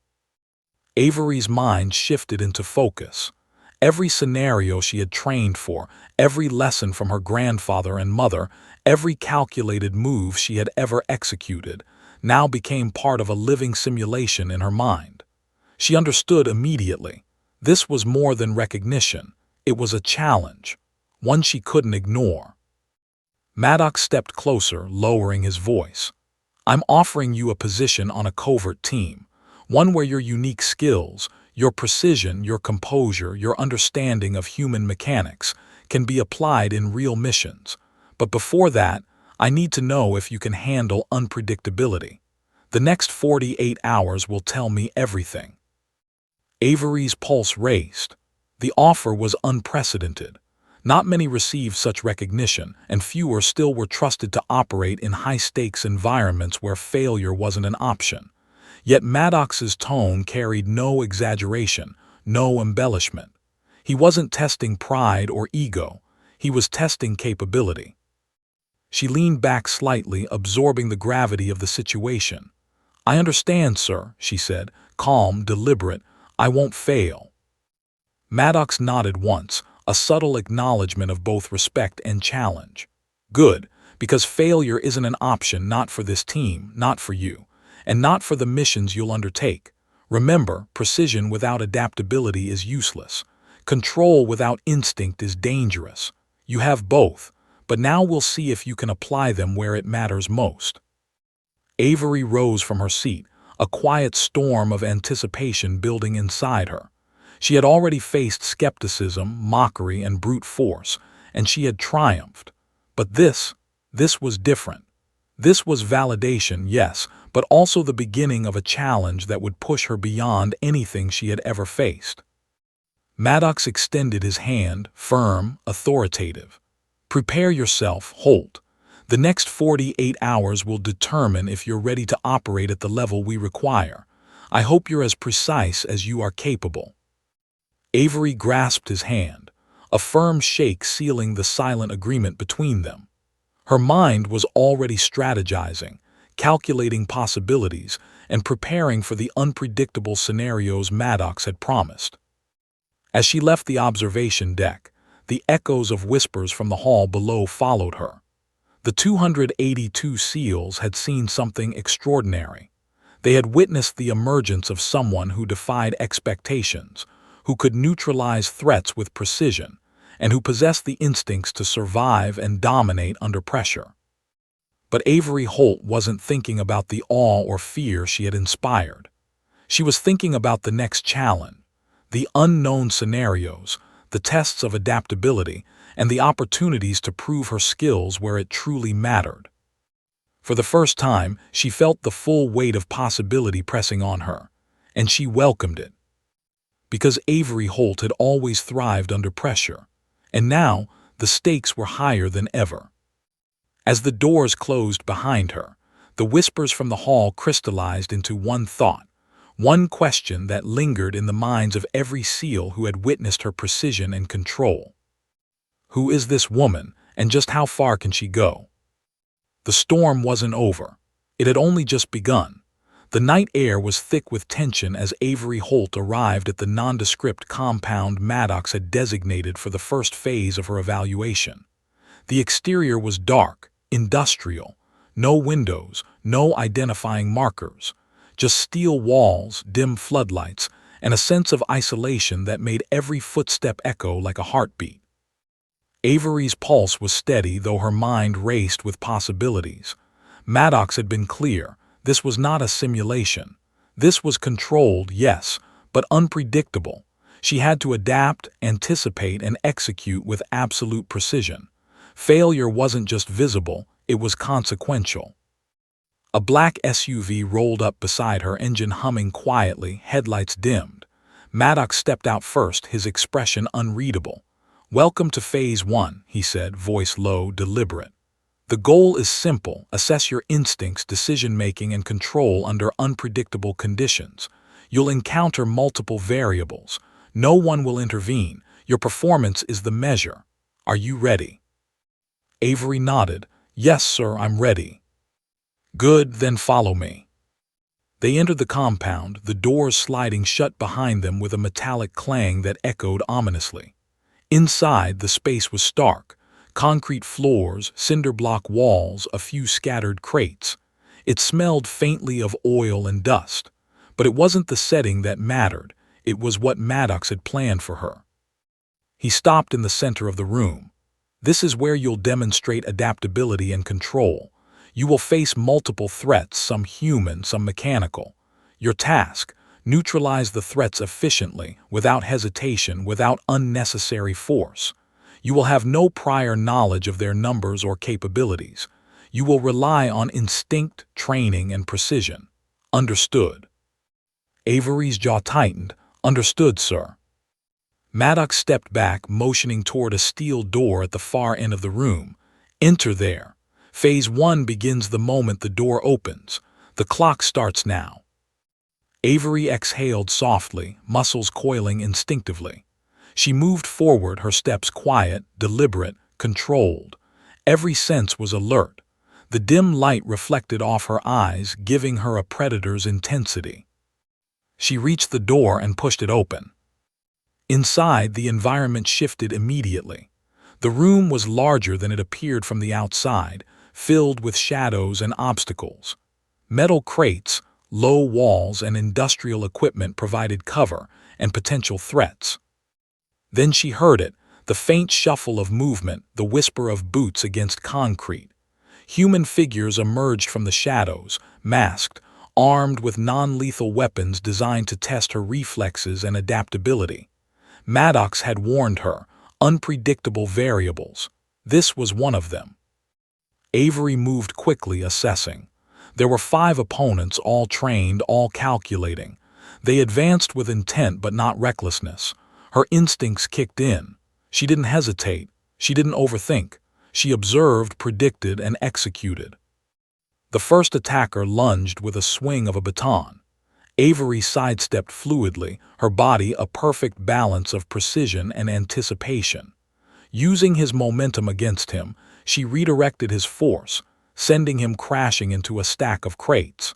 Avery's mind shifted into focus. Every scenario she had trained for, every lesson from her grandfather and mother, every calculated move she had ever executed, now became part of a living simulation in her mind. She understood immediately. This was more than recognition. It was a challenge, one she couldn't ignore. Maddox stepped closer, lowering his voice. I'm offering you a position on a covert team, one where your unique skills, your precision, your composure, your understanding of human mechanics can be applied in real missions. But before that, I need to know if you can handle unpredictability. The next 48 hours will tell me everything. Avery's pulse raced. The offer was unprecedented. Not many received such recognition, and fewer still were trusted to operate in high-stakes environments where failure wasn't an option. Yet Maddox's tone carried no exaggeration, no embellishment. He wasn't testing pride or ego. He was testing capability. She leaned back slightly, absorbing the gravity of the situation. I understand, sir, she said, calm, deliberate. I won't fail. Maddox nodded once, a subtle acknowledgement of both respect and challenge. Good, because failure isn't an option, not for this team, not for you, and not for the missions you'll undertake. Remember, precision without adaptability is useless. Control without instinct is dangerous. You have both, but now we'll see if you can apply them where it matters most. Avery rose from her seat, a quiet storm of anticipation building inside her. She had already faced skepticism, mockery, and brute force, and she had triumphed. But this was different. This was validation, yes, but also the beginning of a challenge that would push her beyond anything she had ever faced. Maddox extended his hand, firm, authoritative. Prepare yourself, Holt. The next 48 hours will determine if you're ready to operate at the level we require. I hope you're as precise as you are capable. Avery grasped his hand, a firm shake sealing the silent agreement between them. Her mind was already strategizing, calculating possibilities, and preparing for the unpredictable scenarios Maddox had promised. As she left the observation deck, the echoes of whispers from the hall below followed her. The 282 SEALs had seen something extraordinary. They had witnessed the emergence of someone who defied expectations, who could neutralize threats with precision, and who possessed the instincts to survive and dominate under pressure. But Avery Holt wasn't thinking about the awe or fear she had inspired. She was thinking about the next challenge, the unknown scenarios, the tests of adaptability, and the opportunities to prove her skills where it truly mattered. For the first time, she felt the full weight of possibility pressing on her, and she welcomed it. Because Avery Holt had always thrived under pressure, and now the stakes were higher than ever. As the doors closed behind her, the whispers from the hall crystallized into one thought, one question that lingered in the minds of every SEAL who had witnessed her precision and control. Who is this woman, and just how far can she go? The storm wasn't over. It had only just begun. The night air was thick with tension as Avery Holt arrived at the nondescript compound Maddox had designated for the first phase of her evaluation. The exterior was dark, industrial, no windows, no identifying markers, just steel walls, dim floodlights, and a sense of isolation that made every footstep echo like a heartbeat. Avery's pulse was steady, though her mind raced with possibilities. Maddox had been clear. This was not a simulation. This was controlled, yes, but unpredictable. She had to adapt, anticipate, and execute with absolute precision. Failure wasn't just visible, it was consequential. A black SUV rolled up beside her, engine humming quietly, headlights dimmed. Maddox stepped out first, his expression unreadable. "Welcome to Phase 1, he said, voice low, deliberate. "The goal is simple: assess your instincts, decision-making, and control under unpredictable conditions. You'll encounter multiple variables. No one will intervene. Your performance is the measure. Are you ready?" Avery nodded. "Yes, sir, I'm ready." Good, then follow me. They entered the compound, the doors sliding shut behind them with a metallic clang that echoed ominously. Inside, the space was stark. Concrete floors, cinder block walls, a few scattered crates. It smelled faintly of oil and dust. But it wasn't the setting that mattered. It was what Maddox had planned for her. He stopped in the center of the room. This is where you'll demonstrate adaptability and control. You will face multiple threats, some human, some mechanical. Your task: neutralize the threats efficiently, without hesitation, without unnecessary force. You will have no prior knowledge of their numbers or capabilities. You will rely on instinct, training, and precision. Understood? Avery's jaw tightened. Understood, sir. Maddox stepped back, motioning toward a steel door at the far end of the room. Enter there. Phase 1 begins the moment the door opens. The clock starts now. Avery exhaled softly, muscles coiling instinctively. She moved forward, her steps quiet, deliberate, controlled. Every sense was alert. The dim light reflected off her eyes, giving her a predator's intensity. She reached the door and pushed it open. Inside, the environment shifted immediately. The room was larger than it appeared from the outside, filled with shadows and obstacles. Metal crates, low walls, and industrial equipment provided cover and potential threats. Then she heard it, the faint shuffle of movement, the whisper of boots against concrete. Human figures emerged from the shadows, masked, armed with non-lethal weapons designed to test her reflexes and adaptability. Maddox had warned her, unpredictable variables. This was one of them. Avery moved quickly, assessing. There were 5 opponents, all trained, all calculating. They advanced with intent but not recklessness. Her instincts kicked in. She didn't hesitate. She didn't overthink. She observed, predicted, and executed. The first attacker lunged with a swing of a baton. Avery sidestepped fluidly, her body a perfect balance of precision and anticipation. Using his momentum against him, she redirected his force, sending him crashing into a stack of crates.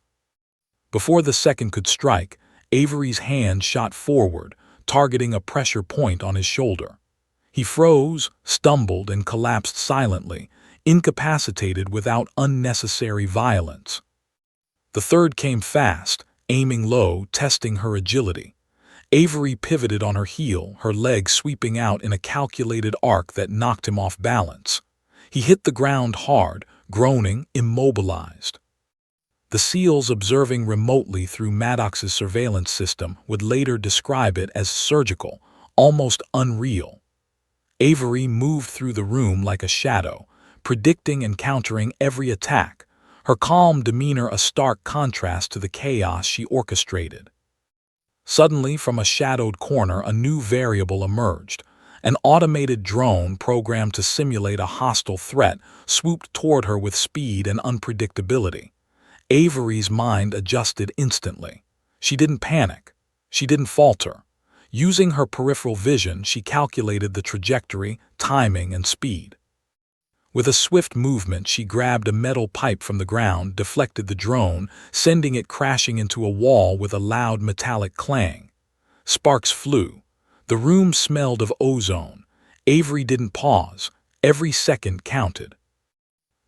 Before the second could strike, Avery's hand shot forward, targeting a pressure point on his shoulder. He froze, stumbled, and collapsed silently, incapacitated without unnecessary violence. The third came fast, aiming low, testing her agility. Avery pivoted on her heel, her legs sweeping out in a calculated arc that knocked him off balance. He hit the ground hard, groaning, immobilized. The SEALs observing remotely through Maddox's surveillance system would later describe it as surgical, almost unreal. Avery moved through the room like a shadow, predicting and countering every attack, her calm demeanor a stark contrast to the chaos she orchestrated. Suddenly, from a shadowed corner, a new variable emerged. An automated drone programmed to simulate a hostile threat swooped toward her with speed and unpredictability. Avery's mind adjusted instantly. She didn't panic. She didn't falter. Using her peripheral vision, she calculated the trajectory, timing, and speed. With a swift movement, she grabbed a metal pipe from the ground, deflected the drone, sending it crashing into a wall with a loud metallic clang. Sparks flew. The room smelled of ozone. Avery didn't pause. Every second counted.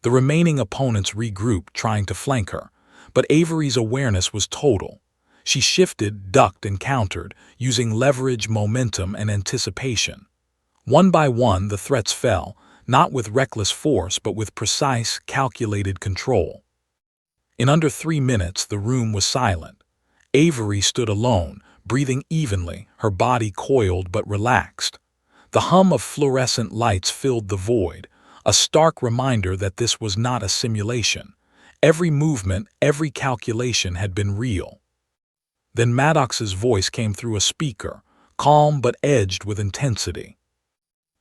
The remaining opponents regrouped, trying to flank her, but Avery's awareness was total. She shifted, ducked, and countered, using leverage, momentum, and anticipation. One by one, the threats fell, not with reckless force, but with precise, calculated control. In under 3 minutes, the room was silent. Avery stood alone, breathing evenly, her body coiled but relaxed. The hum of fluorescent lights filled the void, a stark reminder that this was not a simulation. Every movement, every calculation had been real. Then Maddox's voice came through a speaker, calm but edged with intensity.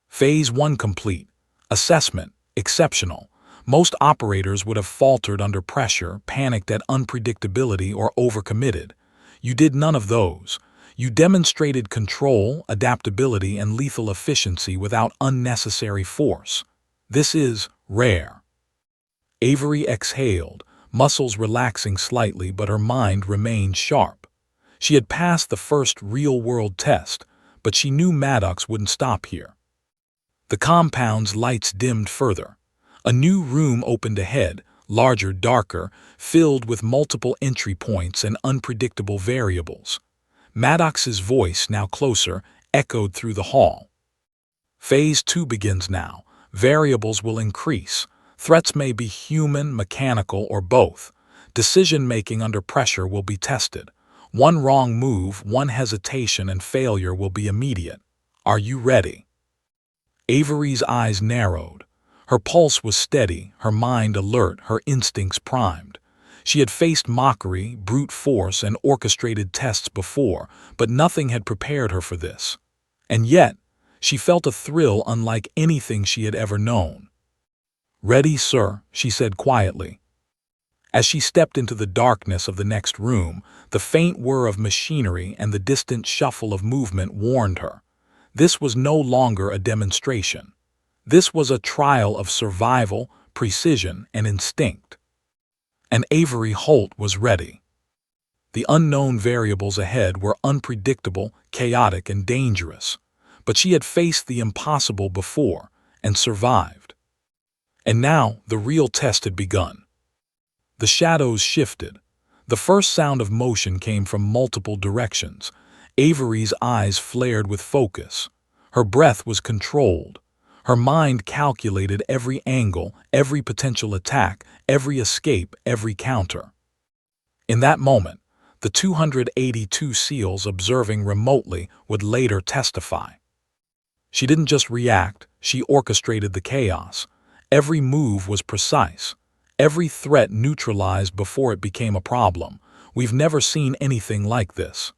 Phase 1 complete. Assessment: exceptional. Most operators would have faltered under pressure, panicked at unpredictability, or overcommitted. You did none of those. You demonstrated control, adaptability, and lethal efficiency without unnecessary force. This is rare. Avery exhaled, muscles relaxing slightly, but her mind remained sharp. She had passed the first real-world test, but she knew Maddox wouldn't stop here. The compound's lights dimmed further. A new room opened ahead, larger, darker, filled with multiple entry points and unpredictable variables. Maddox's voice, now closer, echoed through the hall. Phase 2 begins now. Variables will increase. Threats may be human, mechanical, or both. Decision-making under pressure will be tested. One wrong move, one hesitation, and failure will be immediate. Are you ready? Avery's eyes narrowed. Her pulse was steady, her mind alert, her instincts primed. She had faced mockery, brute force, and orchestrated tests before, but nothing had prepared her for this. And yet, she felt a thrill unlike anything she had ever known. "Ready, sir," she said quietly. As she stepped into the darkness of the next room, the faint whir of machinery and the distant shuffle of movement warned her. This was no longer a demonstration. This was a trial of survival, precision, and instinct. And Avery Holt was ready. The unknown variables ahead were unpredictable, chaotic, and dangerous. But she had faced the impossible before and survived. And now the real test had begun. The shadows shifted. The first sound of motion came from multiple directions. Avery's eyes flared with focus. Her breath was controlled. Her mind calculated every angle, every potential attack, every escape, every counter. In that moment, the 282 SEALs observing remotely would later testify. She didn't just react, she orchestrated the chaos. Every move was precise. Every threat neutralized before it became a problem. We've never seen anything like this.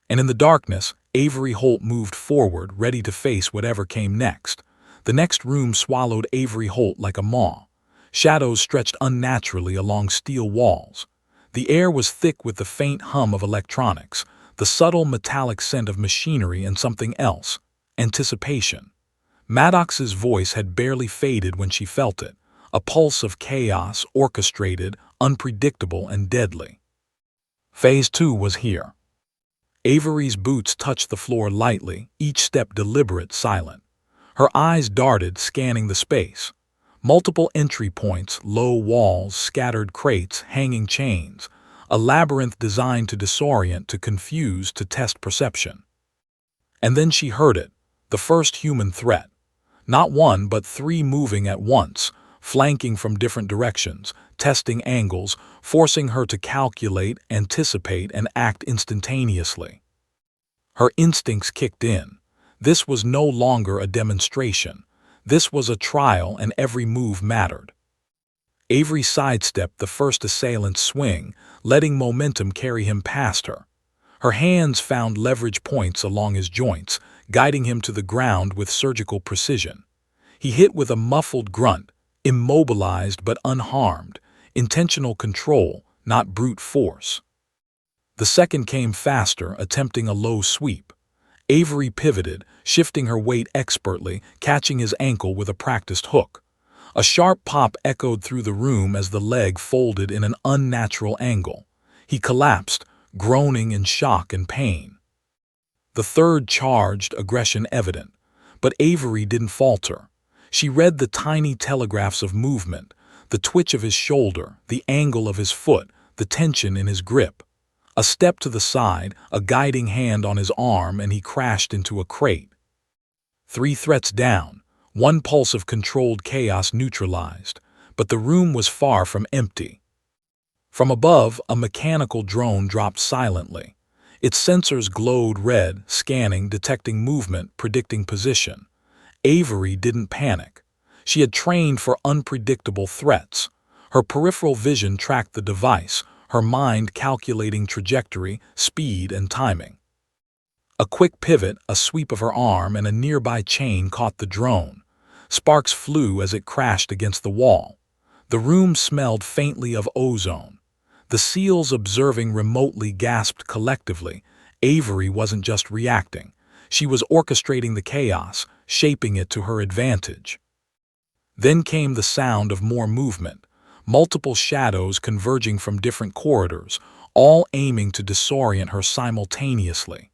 And in the darkness, Avery Holt moved forward, ready to face whatever came next. The next room swallowed Avery Holt like a maw. Shadows stretched unnaturally along steel walls. The air was thick with the faint hum of electronics, the subtle metallic scent of machinery, and something else: anticipation. Maddox's voice had barely faded when she felt it, a pulse of chaos, orchestrated, unpredictable, and deadly. Phase 2 was here. Avery's boots touched the floor lightly, each step deliberate, silent. Her eyes darted, scanning the space. Multiple entry points, low walls, scattered crates, hanging chains, a labyrinth designed to disorient, to confuse, to test perception. And then she heard it, the first human threat. Not one, but three moving at once, flanking from different directions, testing angles, forcing her to calculate, anticipate, and act instantaneously. Her instincts kicked in. This was no longer a demonstration. This was a trial, and every move mattered. Avery sidestepped the first assailant's swing, letting momentum carry him past her. Her hands found leverage points along his joints, guiding him to the ground with surgical precision. He hit with a muffled grunt, immobilized but unharmed, intentional control, not brute force. The second came faster, attempting a low sweep. Avery pivoted, shifting her weight expertly, catching his ankle with a practiced hook. A sharp pop echoed through the room as the leg folded in an unnatural angle. He collapsed, groaning in shock and pain. The third charged, aggression evident. But Avery didn't falter. She read the tiny telegraphs of movement, the twitch of his shoulder, the angle of his foot, the tension in his grip. A step to the side, a guiding hand on his arm, and he crashed into a crate. 3 threats down, one pulse of controlled chaos neutralized, but the room was far from empty. From above, a mechanical drone dropped silently. Its sensors glowed red, scanning, detecting movement, predicting position. Avery didn't panic. She had trained for unpredictable threats. Her peripheral vision tracked the device, her mind calculating trajectory, speed, and timing. A quick pivot, a sweep of her arm, and a nearby chain caught the drone. Sparks flew as it crashed against the wall. The room smelled faintly of ozone. The SEALs observing remotely gasped collectively. Avery wasn't just reacting. She was orchestrating the chaos, shaping it to her advantage. Then came the sound of more movement. multiple shadows converging from different corridors, all aiming to disorient her simultaneously.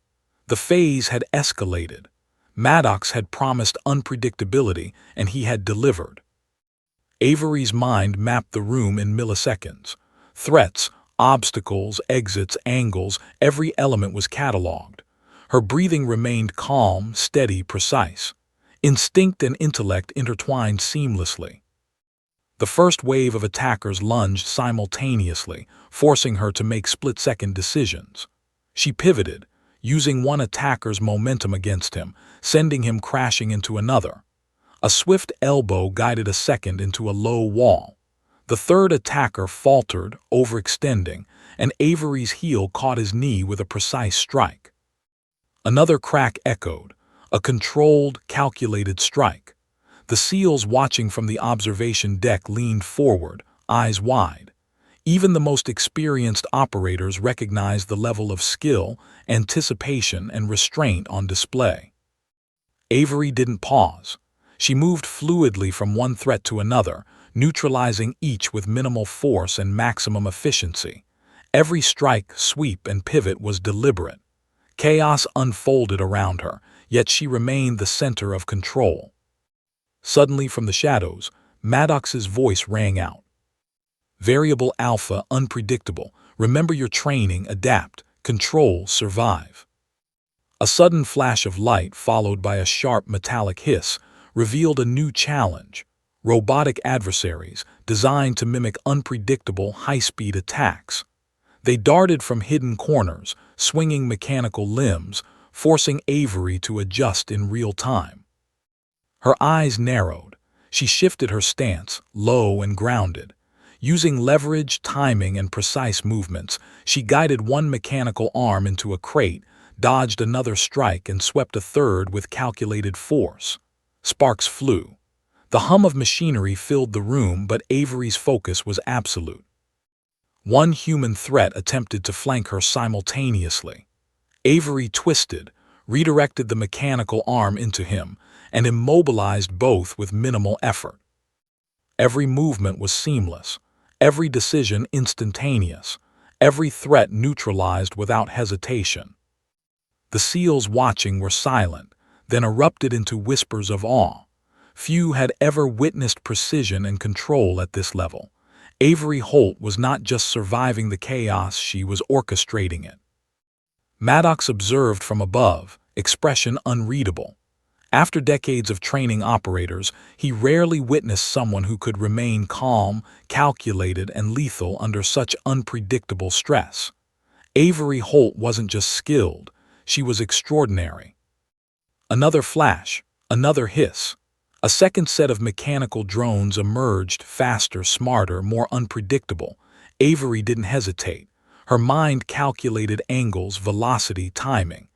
The phase had escalated. Maddox had promised unpredictability, and he had delivered. Avery's mind mapped the room in milliseconds. Threats, obstacles, exits, angles, every element was catalogued. Her breathing remained calm, steady, precise. Instinct and intellect intertwined seamlessly. The first wave of attackers lunged simultaneously, forcing her to make split-second decisions. She pivoted, using one attacker's momentum against him, sending him crashing into another. A swift elbow guided a second into a low wall. The third attacker faltered, overextending, and Avery's heel caught his knee with a precise strike. Another crack echoed, a controlled, calculated strike. The SEALs watching from the observation deck leaned forward, eyes wide. Even the most experienced operators recognized the level of skill, anticipation, and restraint on display. Avery didn't pause. She moved fluidly from one threat to another, neutralizing each with minimal force and maximum efficiency. Every strike, sweep, and pivot was deliberate. Chaos unfolded around her, yet she remained the center of control. Suddenly from the shadows, Maddox's voice rang out. Variable Alpha, unpredictable. Remember your training, adapt, control, survive. A sudden flash of light, followed by a sharp metallic hiss, revealed a new challenge: robotic adversaries designed to mimic unpredictable, high-speed attacks. They darted from hidden corners, swinging mechanical limbs, forcing Avery to adjust in real time. Her eyes narrowed. She shifted her stance, low and grounded. Using leverage, timing, and precise movements, she guided one mechanical arm into a crate, dodged another strike, and swept a third with calculated force. Sparks flew. The hum of machinery filled the room, but Avery's focus was absolute. One human threat attempted to flank her simultaneously. Avery twisted, redirected the mechanical arm into him, and immobilized both with minimal effort. Every movement was seamless, every decision instantaneous, every threat neutralized without hesitation. The SEALs watching were silent, then erupted into whispers of awe. Few had ever witnessed precision and control at this level. Avery Holt was not just surviving the chaos, she was orchestrating it. Maddox observed from above, expression unreadable. After decades of training operators, he rarely witnessed someone who could remain calm, calculated, and lethal under such unpredictable stress. Avery Holt wasn't just skilled, she was extraordinary. Another flash, another hiss. A second set of mechanical drones emerged, faster, smarter, more unpredictable. Avery didn't hesitate. Her mind calculated angles, velocity, timing.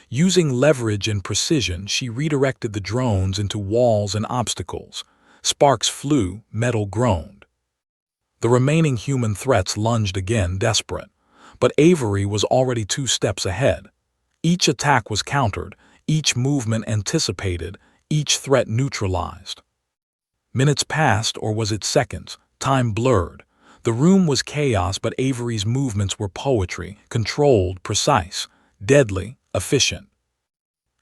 Using leverage and precision, she redirected the drones into walls and obstacles. Sparks flew, metal groaned. The remaining human threats lunged again, desperate. But Avery was already 2 steps ahead. Each attack was countered, each movement anticipated, each threat neutralized. Minutes passed, or was it seconds? Time blurred. The room was chaos, but Avery's movements were poetry, controlled, precise, deadly, efficient.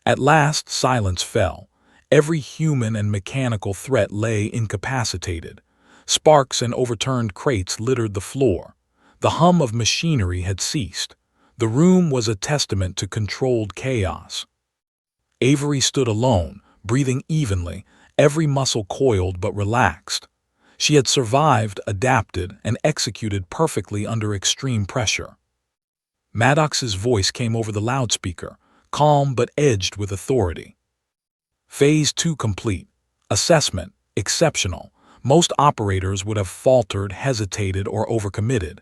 At last, silence fell. Every human and mechanical threat lay incapacitated. Sparks and overturned crates littered the floor. The hum of machinery had ceased. The room was a testament to controlled chaos. Avery stood alone, breathing evenly, every muscle coiled but relaxed. She had survived, adapted, and executed perfectly under extreme pressure. Maddox's voice came over the loudspeaker, calm but edged with authority. Phase 2 complete. Assessment, exceptional. Most operators would have faltered, hesitated, or overcommitted.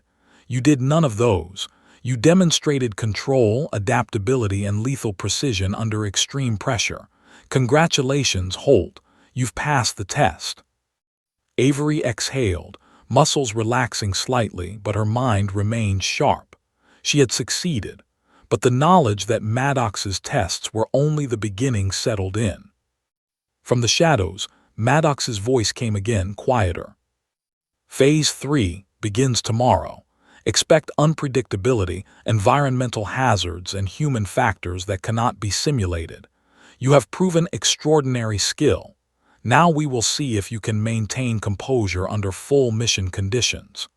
You did none of those. You demonstrated control, adaptability, and lethal precision under extreme pressure. Congratulations, Holt. You've passed the test. Avery exhaled, muscles relaxing slightly, but her mind remained sharp. She had succeeded, but the knowledge that Maddox's tests were only the beginning settled in. From the shadows, Maddox's voice came again, quieter. Phase 3 begins tomorrow. Expect unpredictability, environmental hazards, and human factors that cannot be simulated. You have proven extraordinary skill. Now we will see if you can maintain composure under full mission conditions.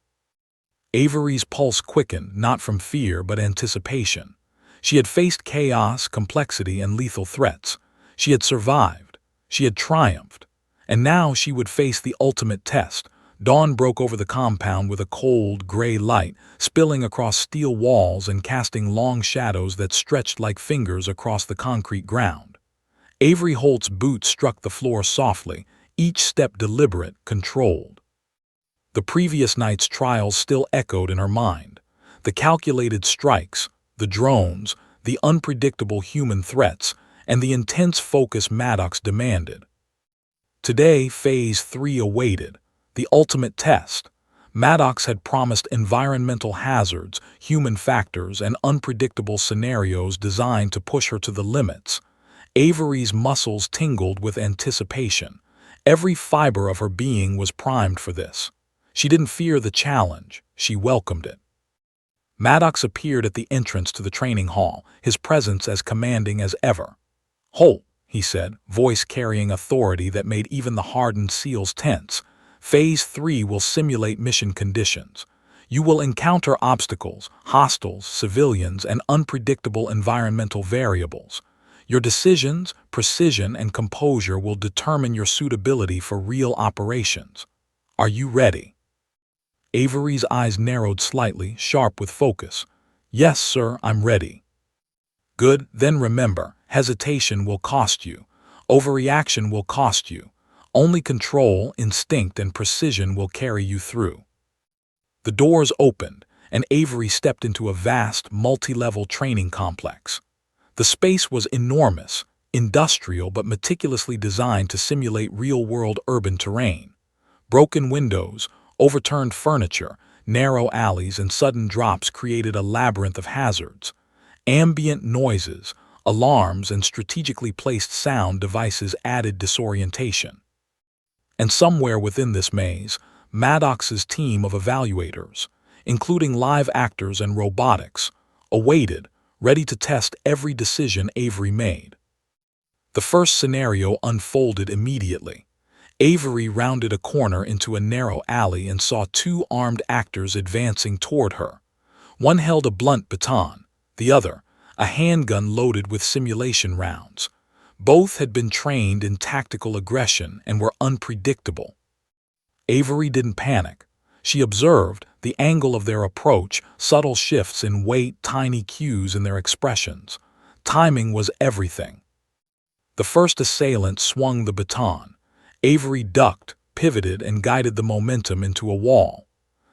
Avery's pulse quickened, not from fear but anticipation. She had faced chaos, complexity, and lethal threats. She had survived. She had triumphed. And now she would face the ultimate test. Dawn broke over the compound with a cold, gray light, spilling across steel walls and casting long shadows that stretched like fingers across the concrete ground. Avery Holt's boots struck the floor softly, each step deliberate, controlled. The previous night's trials still echoed in her mind. The calculated strikes, the drones, the unpredictable human threats, and the intense focus Maddox demanded. Today, Phase 3 awaited, the ultimate test. Maddox had promised environmental hazards, human factors, and unpredictable scenarios designed to push her to the limits. Avery's muscles tingled with anticipation. Every fiber of her being was primed for this. She didn't fear the challenge, she welcomed it. Maddox appeared at the entrance to the training hall, his presence as commanding as ever. "Holt," he said, voice carrying authority that made even the hardened SEALs tense. "Phase 3 will simulate mission conditions. You will encounter obstacles, hostiles, civilians, and unpredictable environmental variables. Your decisions, precision, and composure will determine your suitability for real operations. Are you ready?" Avery's eyes narrowed slightly, sharp with focus. "Yes, sir, I'm ready." "Good, then remember, hesitation will cost you. Overreaction will cost you. Only control, instinct, and precision will carry you through." The doors opened, and Avery stepped into a vast, multi-level training complex. The space was enormous, industrial but meticulously designed to simulate real-world urban terrain. Broken windows, overturned furniture, narrow alleys, and sudden drops created a labyrinth of hazards. Ambient noises, alarms, and strategically placed sound devices added disorientation. And somewhere within this maze, Maddox's team of evaluators, including live actors and robotics, awaited, ready to test every decision Avery made. The first scenario unfolded immediately. Avery rounded a corner into a narrow alley and saw two armed actors advancing toward her. One held a blunt baton, the other, a handgun loaded with simulation rounds. Both had been trained in tactical aggression and were unpredictable. Avery didn't panic. She observed the angle of their approach, subtle shifts in weight, tiny cues in their expressions. Timing was everything. The first assailant swung the baton. Avery ducked, pivoted, and guided the momentum into a wall.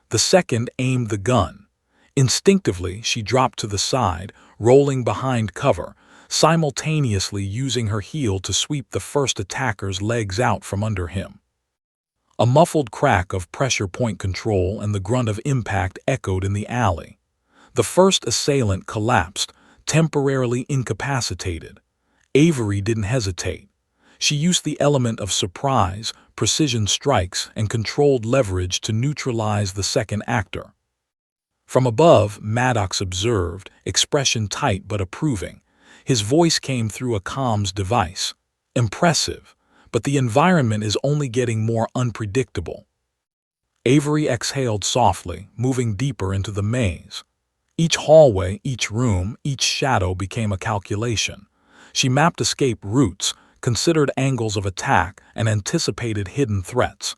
The second aimed the gun. Instinctively, she dropped to the side, rolling behind cover, simultaneously using her heel to sweep the first attacker's legs out from under him. A muffled crack of pressure point control and the grunt of impact echoed in the alley. The first assailant collapsed, temporarily incapacitated. Avery didn't hesitate. She used the element of surprise, precision strikes, and controlled leverage to neutralize the second actor. From above, Maddox observed, expression tight but approving. His voice came through a comms device. "Impressive, but the environment is only getting more unpredictable." Avery exhaled softly, moving deeper into the maze. Each hallway, each room, each shadow became a calculation. She mapped escape routes, considered angles of attack, and anticipated hidden threats.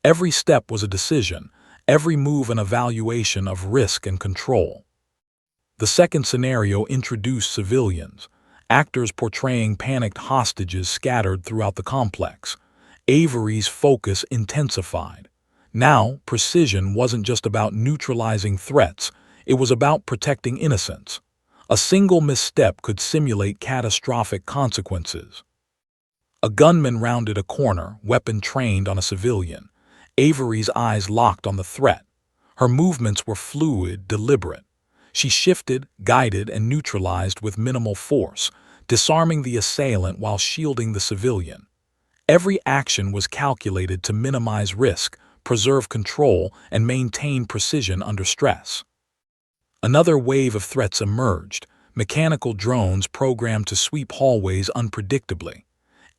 Every step was a decision, every move an evaluation of risk and control. The second scenario introduced civilians, actors portraying panicked hostages scattered throughout the complex. Avery's focus intensified. Now, precision wasn't just about neutralizing threats, it was about protecting innocents. A single misstep could simulate catastrophic consequences. A gunman rounded a corner, weapon trained on a civilian. Avery's eyes locked on the threat. Her movements were fluid, deliberate. She shifted, guided, and neutralized with minimal force, disarming the assailant while shielding the civilian. Every action was calculated to minimize risk, preserve control, and maintain precision under stress. Another wave of threats emerged, mechanical drones programmed to sweep hallways unpredictably.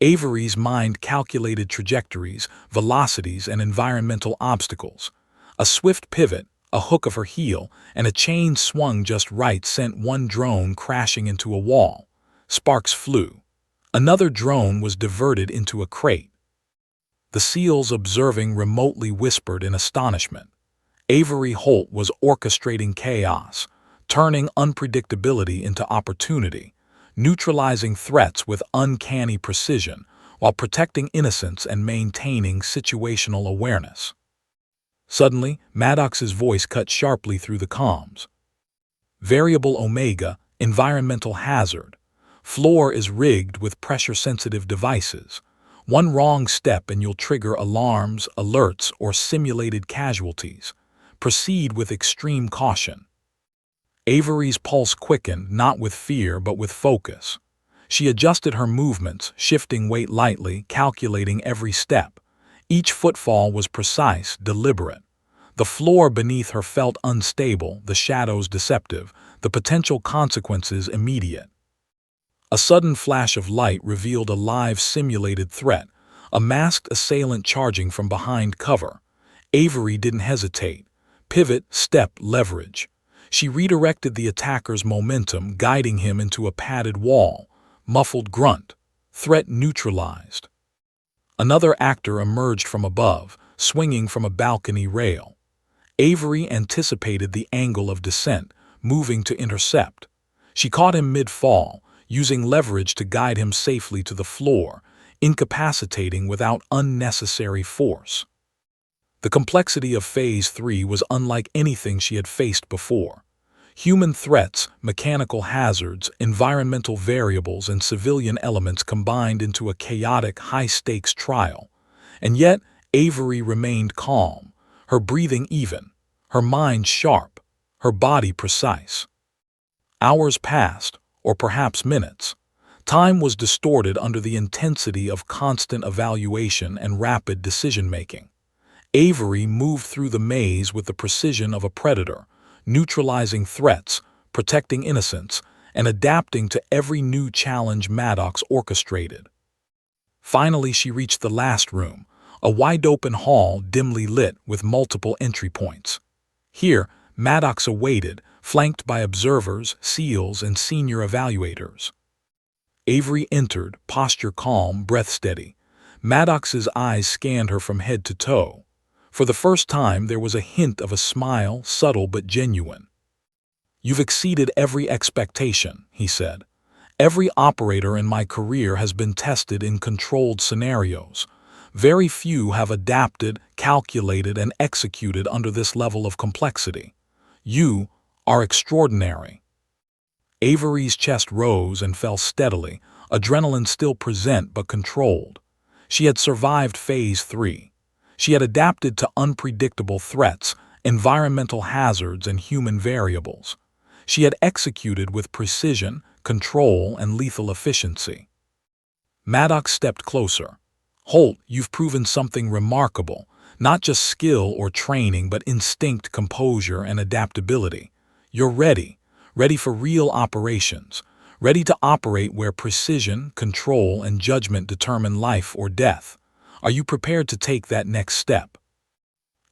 Avery's mind calculated trajectories, velocities, and environmental obstacles. A swift pivot, a hook of her heel, and a chain swung just right sent one drone crashing into a wall. Sparks flew. Another drone was diverted into a crate. The SEALs observing remotely whispered in astonishment. Avery Holt was orchestrating chaos, turning unpredictability into opportunity, neutralizing threats with uncanny precision while protecting innocence and maintaining situational awareness. Suddenly, Maddox's voice cut sharply through the comms. Variable Omega, environmental hazard. Floor is rigged with pressure-sensitive devices. One wrong step and you'll trigger alarms, alerts, or simulated casualties. Proceed with extreme caution. Avery's pulse quickened, not with fear but with focus. She adjusted her movements, shifting weight lightly, calculating every step. Each footfall was precise, deliberate. The floor beneath her felt unstable, the shadows deceptive, the potential consequences immediate. A sudden flash of light revealed a live simulated threat, a masked assailant charging from behind cover. Avery didn't hesitate. Pivot, step, leverage. She redirected the attacker's momentum, guiding him into a padded wall. Muffled grunt. Threat neutralized. Another actor emerged from above, swinging from a balcony rail. Avery anticipated the angle of descent, moving to intercept. She caught him mid-fall, using leverage to guide him safely to the floor, incapacitating without unnecessary force. The complexity of Phase 3 was unlike anything she had faced before. Human threats, mechanical hazards, environmental variables, and civilian elements combined into a chaotic, high-stakes trial. And yet, Avery remained calm, her breathing even, her mind sharp, her body precise. Hours passed, or perhaps minutes. Time was distorted under the intensity of constant evaluation and rapid decision-making. Avery moved through the maze with the precision of a predator, neutralizing threats, protecting innocence, and adapting to every new challenge Maddox orchestrated. Finally, she reached the last room, a wide-open hall dimly lit with multiple entry points. Here, Maddox awaited, flanked by observers, SEALs, and senior evaluators. Avery entered, posture calm, breath steady. Maddox's eyes scanned her from head to toe. For the first time, there was a hint of a smile, subtle but genuine. "You've exceeded every expectation," he said. "Every operator in my career has been tested in controlled scenarios. Very few have adapted, calculated, and executed under this level of complexity. You are extraordinary." Avery's chest rose and fell steadily, adrenaline still present but controlled. She had survived Phase 3. She had adapted to unpredictable threats, environmental hazards, and human variables. She had executed with precision, control, and lethal efficiency. Maddox stepped closer. "Holt, you've proven something remarkable, not just skill or training but instinct, composure, and adaptability. You're ready for real operations, ready to operate where precision, control, and judgment determine life or death. Are you prepared to take that next step?"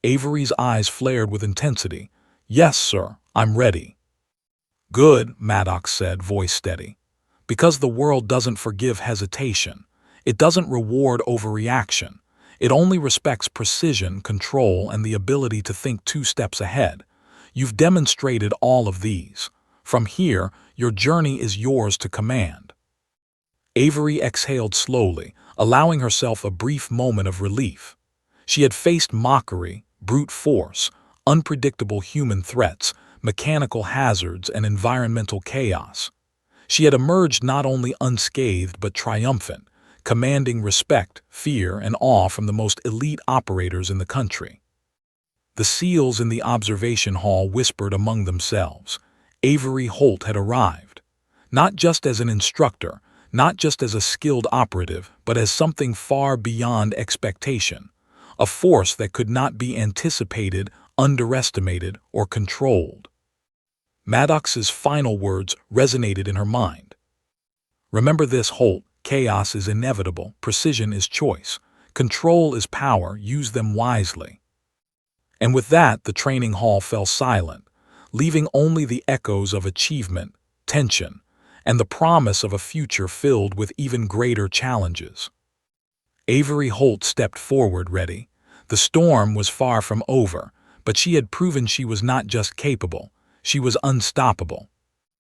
Avery's eyes flared with intensity. "Yes, sir, I'm ready." "Good," Maddox said, voice steady. "Because the world doesn't forgive hesitation. It doesn't reward overreaction. It only respects precision, control, and the ability to think 2 steps ahead. You've demonstrated all of these. From here, your journey is yours to command." Avery exhaled slowly, allowing herself a brief moment of relief. She had faced mockery, brute force, unpredictable human threats, mechanical hazards, and environmental chaos. She had emerged not only unscathed but triumphant, commanding respect, fear, and awe from the most elite operators in the country. The SEALs in the observation hall whispered among themselves. Avery Holt had arrived. Not just as an instructor, not just as a skilled operative, but as something far beyond expectation. a force that could not be anticipated, underestimated, or controlled. Maddox's final words resonated in her mind. Remember this, Holt: chaos is inevitable, precision is choice, control is power, use them wisely. And with that, the training hall fell silent, leaving only the echoes of achievement, tension, and the promise of a future filled with even greater challenges. Avery Holt stepped forward, ready. The storm was far from over, but she had proven she was not just capable, she was unstoppable.